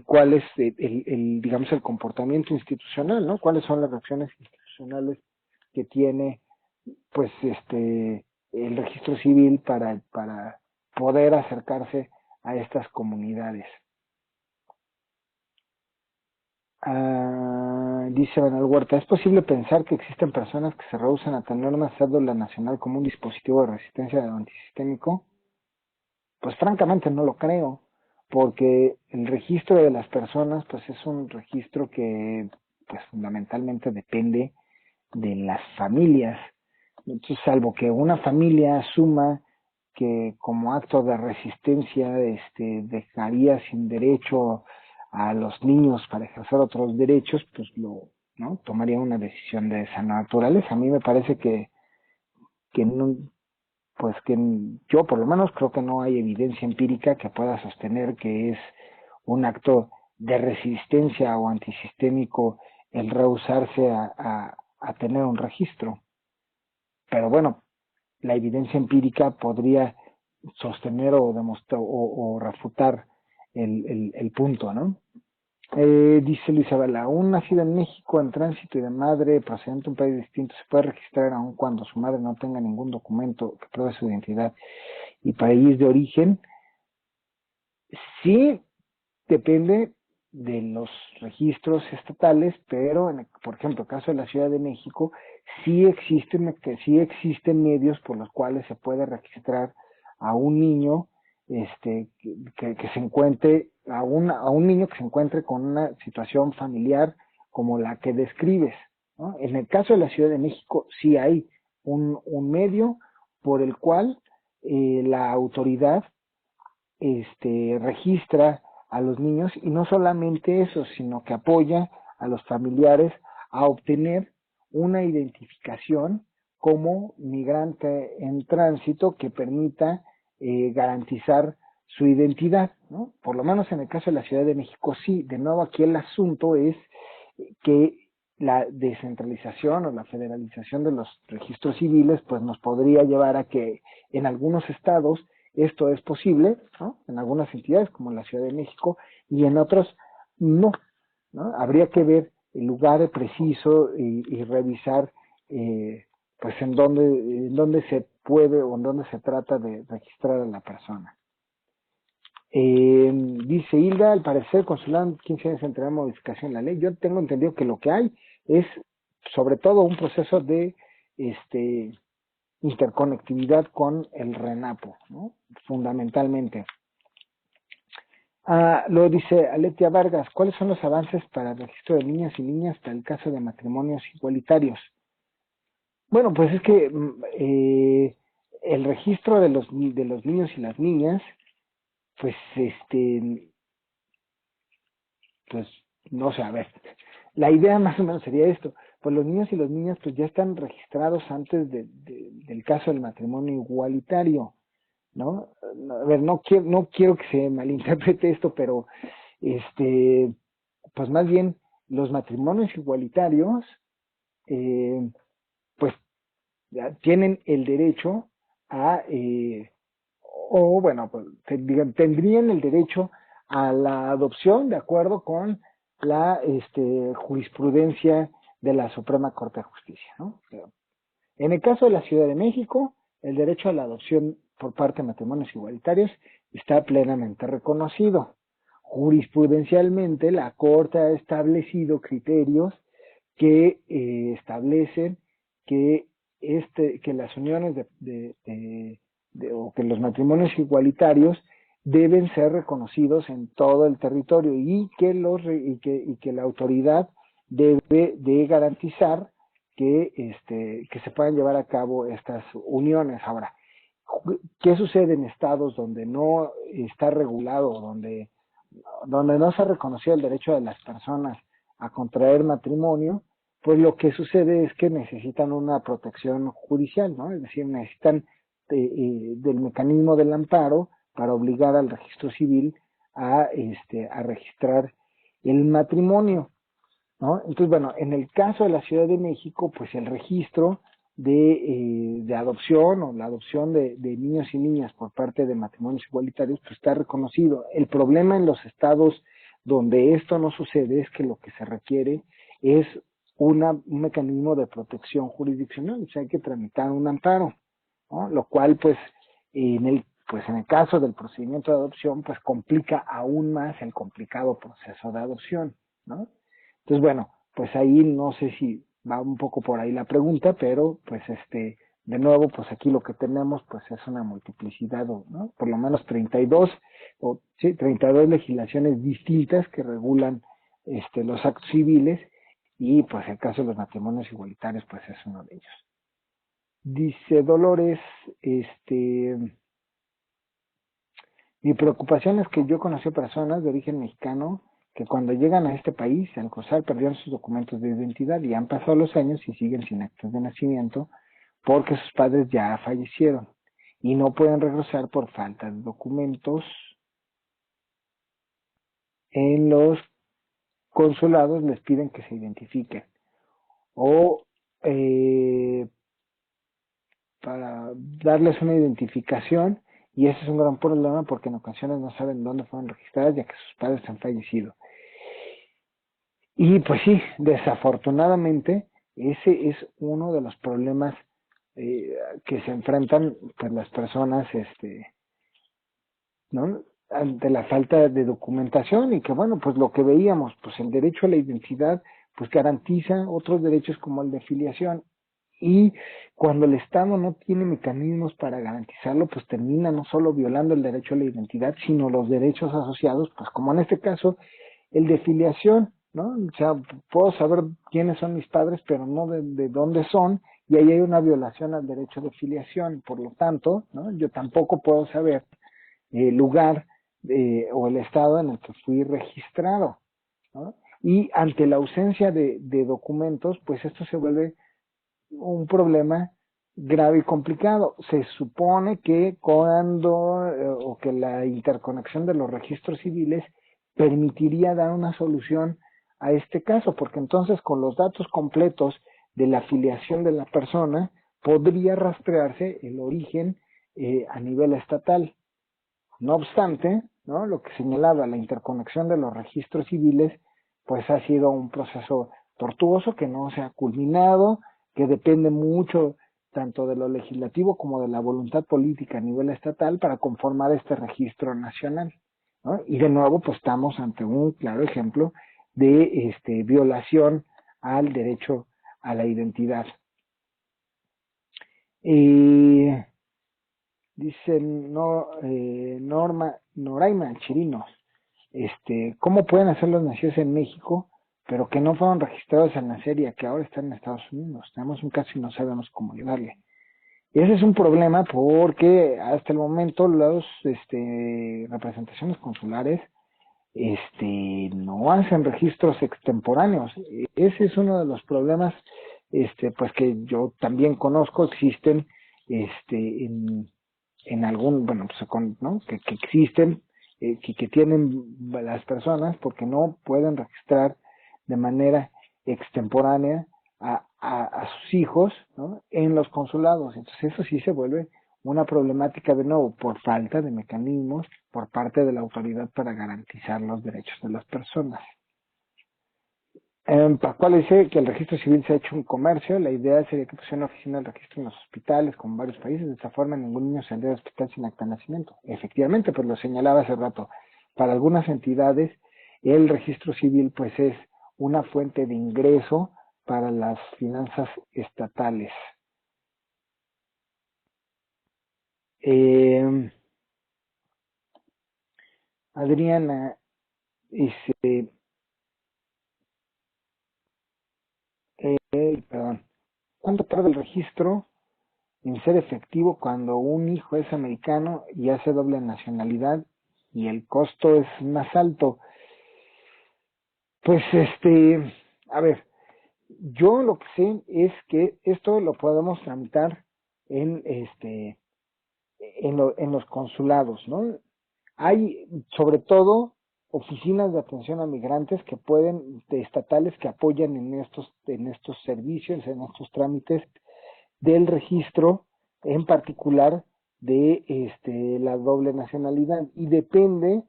cuál es digamos, el comportamiento institucional, ¿no? Cuáles son las acciones institucionales que tiene pues el registro civil para poder acercarse a estas comunidades. Dice Manuel Huerta, ¿es posible pensar que existen personas que se rehusan a tener una cédula nacional como un dispositivo de resistencia antisistémico? Pues francamente no lo creo, porque el registro de las personas pues es un registro que pues fundamentalmente depende de las familias. Entonces, salvo que una familia asuma que como acto de resistencia dejaría sin derecho a los niños para ejercer otros derechos, pues ¿no? Tomaría una decisión de esa naturaleza. A mí me parece que no, pues que yo por lo menos creo que no hay evidencia empírica que pueda sostener que es un acto de resistencia o antisistémico el rehusarse a tener un registro. Pero bueno, la evidencia empírica podría sostener o demostrar o refutar el punto, ¿no? Dice Luisa Vela, un nacido en México en tránsito y de madre procedente de un país distinto se puede registrar aun cuando su madre no tenga ningún documento que pruebe su identidad y país de origen. Sí, depende de los registros estatales, pero por ejemplo, el caso de la Ciudad de México, sí existen medios por los cuales se puede registrar a un niño que se encuentre, a un niño que se encuentre con una situación familiar como la que describes, ¿no? En el caso de la Ciudad de México, sí hay un medio por el cual la autoridad registra a los niños y no solamente eso, sino que apoya a los familiares a obtener una identificación como migrante en tránsito que permita garantizar su identidad, ¿no? Por lo menos en el caso de la Ciudad de México sí. De nuevo aquí el asunto es que la descentralización o la federalización de los registros civiles pues nos podría llevar a que en algunos estados esto es posible, ¿no? En algunas entidades como la Ciudad de México y en otros no, ¿no? Habría que ver el lugar preciso y revisar pues en dónde se puede o en dónde se trata de registrar a la persona. Dice Hilda, al parecer, consulado 15 años entregar modificación en la ley. Yo tengo entendido que lo que hay es sobre todo un proceso de interconectividad con el RENAPO, ¿no? Fundamentalmente. Lo dice Aletia Vargas, ¿cuáles son los avances para el registro de niñas y niñas para el caso de matrimonios igualitarios? Bueno, pues es que el registro de los niños y las niñas, pues pues no sé, a ver, la idea más o menos sería esto, pues los niños y las niñas pues ya están registrados antes del caso del matrimonio igualitario, ¿no? A ver, no quiero que se malinterprete esto, pero pues más bien los matrimonios igualitarios, eh, pues ya tienen el derecho a, o bueno, pues, tendrían el derecho a la adopción de acuerdo con la jurisprudencia de la Suprema Corte de Justicia, ¿no? En el caso de la Ciudad de México, el derecho a la adopción por parte de matrimonios igualitarios está plenamente reconocido. Jurisprudencialmente, la Corte ha establecido criterios que establecen que que las uniones o que los matrimonios igualitarios deben ser reconocidos en todo el territorio y que la autoridad debe de garantizar que se puedan llevar a cabo estas uniones. Ahora, ¿Qué sucede en estados donde no está regulado, donde no se ha reconocido el derecho de las personas a contraer matrimonio? Pues lo que sucede es que necesitan una protección judicial, ¿no? Es decir, necesitan del mecanismo del amparo para obligar al registro civil a registrar el matrimonio, ¿no? Entonces, bueno, en el caso de la Ciudad de México, pues el registro de adopción o la adopción de niños y niñas por parte de matrimonios igualitarios, pues está reconocido. El problema en los estados donde esto no sucede es que lo que se requiere es un mecanismo de protección jurisdiccional, o sea, hay que tramitar un amparo, ¿no? Lo cual, pues en el caso del procedimiento de adopción, pues complica aún más el complicado proceso de adopción, ¿no? Entonces, bueno, pues ahí no sé si va un poco por ahí la pregunta, pero pues de nuevo, pues aquí lo que tenemos pues es una multiplicidad, ¿no? Por lo menos 32, o sí, 32 legislaciones distintas que regulan los actos civiles, y pues el caso de los matrimonios igualitarios pues es uno de ellos. Dice Dolores, mi preocupación es que yo conocí personas de origen mexicano que cuando llegan a este país, al cruzar, perdieron sus documentos de identidad y han pasado los años y siguen sin actas de nacimiento porque sus padres ya fallecieron y no pueden regresar por falta de documentos. En los consulados les piden que se identifiquen o para darles una identificación, y ese es un gran problema porque en ocasiones no saben dónde fueron registradas ya que sus padres han fallecido. Y pues sí, desafortunadamente, ese es uno de los problemas eh, que se enfrentan pues las personas, ¿no? Ante la falta de documentación, y que bueno, pues lo que veíamos, pues el derecho a la identidad, pues garantiza otros derechos como el de filiación, y cuando el Estado no tiene mecanismos para garantizarlo, pues termina no solo violando el derecho a la identidad, sino los derechos asociados, pues como en este caso, el de filiación, ¿no? O sea, puedo saber quiénes son mis padres, pero no de dónde son, y ahí hay una violación al derecho de filiación. Por lo tanto, ¿no? Yo tampoco puedo saber el lugar o el estado en el que fui registrado, ¿no? Y ante la ausencia de documentos, pues esto se vuelve un problema grave y complicado. Se supone que o que la interconexión de los registros civiles permitiría dar una solución a este caso, porque entonces con los datos completos de la afiliación de la persona podría rastrearse el origen a nivel estatal. No obstante, ¿no? Lo que señalaba la interconexión de los registros civiles, pues ha sido un proceso tortuoso que no se ha culminado, que depende mucho tanto de lo legislativo como de la voluntad política a nivel estatal para conformar este registro nacional, ¿no? Y de nuevo, pues estamos ante un claro ejemplo de violación al derecho a la identidad. Dice Noraima Chirinos, ¿cómo pueden hacer los nacidos en México, pero que no fueron registrados en la serie, que ahora están en Estados Unidos? Tenemos un caso y no sabemos cómo ayudarle. Ese es un problema porque hasta el momento las representaciones consulares no hacen registros extemporáneos. Ese es uno de los problemas pues que yo también conozco, existen en algún, bueno, pues ¿no? que existen, que tienen las personas porque no pueden registrar de manera extemporánea a sus hijos, ¿no? En los consulados. Entonces eso sí se vuelve una problemática de nuevo por falta de mecanismos por parte de la autoridad para garantizar los derechos de las personas. Pascual dice que el registro civil se ha hecho un comercio. La idea sería que pusiera una oficina del registro en los hospitales, como en varios países. De esta forma, ningún niño saldría del hospital sin acta de nacimiento. Efectivamente, pues lo señalaba hace rato. Para algunas entidades, el registro civil, pues es una fuente de ingreso para las finanzas estatales. Adriana dice, perdón, ¿cuánto tarda el registro? en ser efectivo cuando un hijo es americano y hace doble nacionalidad y el costo es más alto? Pues a ver, yo lo que sé es que esto lo podemos tramitar en en los consulados, ¿no? Hay sobre todo oficinas de atención a migrantes que pueden, de estatales que apoyan en estos servicios, en estos trámites del registro, en particular de la doble nacionalidad, y depende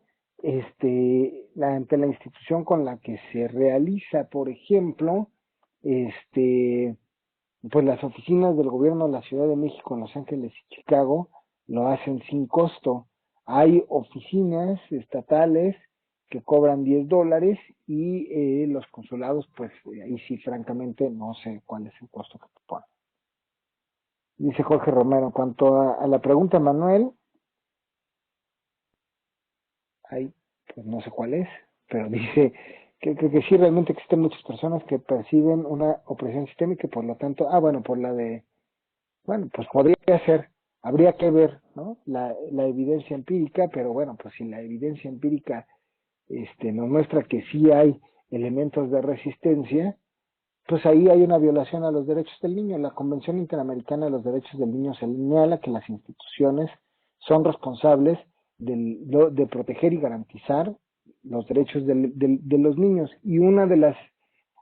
ante la institución con la que se realiza. Por ejemplo, pues las oficinas del gobierno de la Ciudad de México, Los Ángeles y Chicago lo hacen sin costo. Hay oficinas estatales que cobran $10 y los consulados, pues ahí sí, francamente, no sé cuál es el costo que te ponen. Dice Jorge Romero, en cuanto a la pregunta, Manuel, ahí, pues no sé cuál es, pero dice que sí, realmente existen muchas personas que perciben una opresión sistémica y por lo tanto, bueno, por la de, bueno, pues podría ser, habría que ver, ¿no? La evidencia empírica, pero bueno, pues si la evidencia empírica nos muestra que sí hay elementos de resistencia, pues ahí hay una violación a los derechos del niño. La Convención Interamericana de los Derechos del Niño señala que las instituciones son responsables de proteger y garantizar los derechos de los niños. Y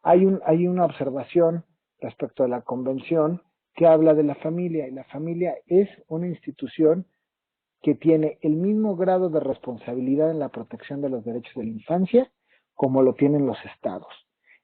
hay una observación respecto a la Convención que habla de la familia, y la familia es una institución que tiene el mismo grado de responsabilidad en la protección de los derechos de la infancia como lo tienen los estados.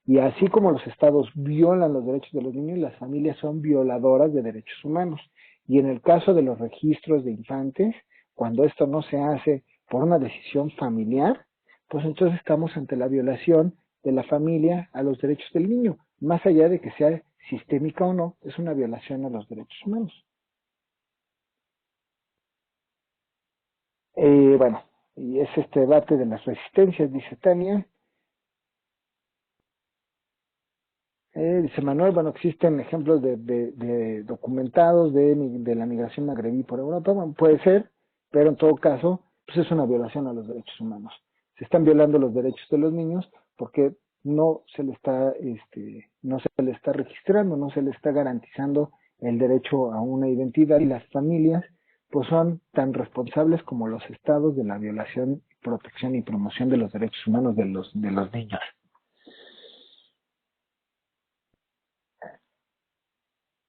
Y así como los estados violan los derechos de los niños, las familias son violadoras de derechos humanos. Y en el caso de los registros de infantes, cuando esto no se hace por una decisión familiar, pues entonces estamos ante la violación de la familia a los derechos del niño. Más allá de que sea sistémica o no, es una violación a los derechos humanos. Bueno, y es este debate de las resistencias, dice Tania. Dice Manuel, bueno, existen ejemplos de documentados de la migración magrebí por Europa. Bueno, puede ser, pero en todo caso, pues es una violación a los derechos humanos. Se están violando los derechos de los niños porque no se le está, no se le está registrando, no se le está garantizando el derecho a una identidad, y las familias pues son tan responsables como los estados de la violación, protección y promoción de los derechos humanos de los niños.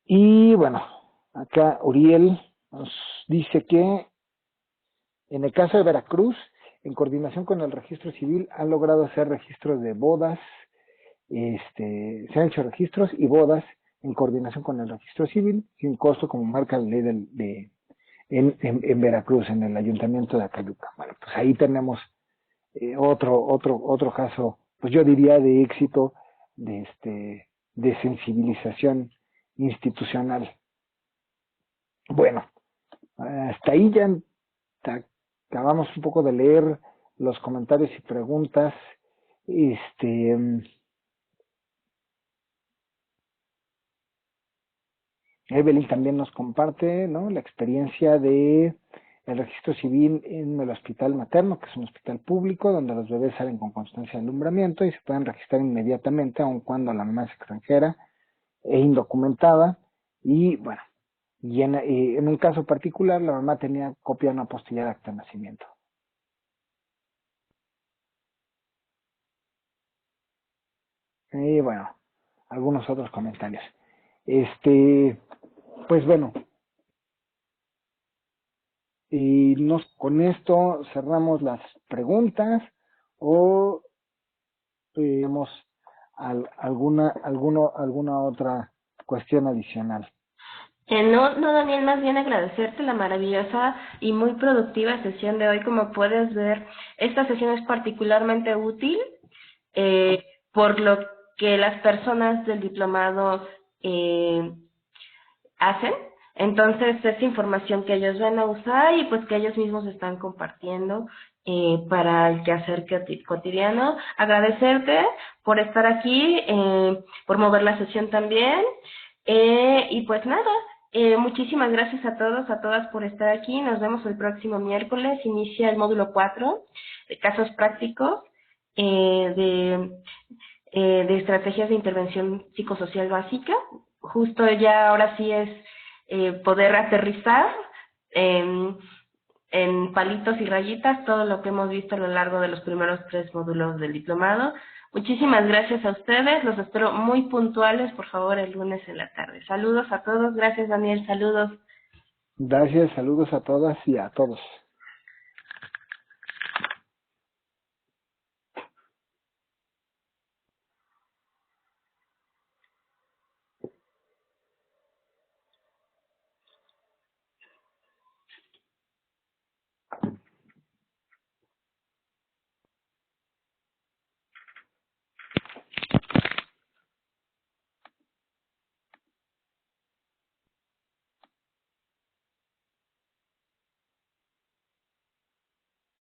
Y bueno, acá Uriel nos dice que en el caso de Veracruz, en coordinación con el registro civil, han logrado hacer registros de bodas, se han hecho registros y bodas en coordinación con el registro civil, sin costo, como marca la ley en Veracruz, en el ayuntamiento de Acayuca. Bueno, pues ahí tenemos otro caso, pues yo diría de éxito, de sensibilización institucional. Bueno, hasta ahí ya acabamos un poco de leer los comentarios y preguntas. Evelyn también nos comparte, ¿no?, la experiencia de el registro civil en el hospital materno, que es un hospital público donde los bebés salen con constancia de alumbramiento y se pueden registrar inmediatamente, aun cuando la mamá es extranjera e indocumentada. Y bueno, y en un caso particular, la mamá tenía copia de una apostilla de acta de nacimiento. Y bueno, algunos otros comentarios. Pues bueno, y con esto cerramos las preguntas, o tenemos alguna otra cuestión adicional. No, Daniel, más bien agradecerte la maravillosa y muy productiva sesión de hoy. Como puedes ver, esta sesión es particularmente útil por lo que las personas del diplomado hacen. Entonces es información que ellos van a usar y pues que ellos mismos están compartiendo para el quehacer cotidiano. Agradecerte por estar aquí, por mover la sesión también. Y pues nada, Muchísimas gracias a todos, a todas por estar aquí. Nos vemos el próximo miércoles. Inicia el módulo 4 de casos prácticos de estrategias de intervención psicosocial básica. Justo ya ahora sí es poder aterrizar en palitos y rayitas todo lo que hemos visto a lo largo de los primeros 3 módulos del diplomado. Muchísimas gracias a ustedes, los espero muy puntuales, por favor, el lunes en la tarde. Saludos a todos, gracias Daniel, saludos. Gracias, saludos a todas y a todos.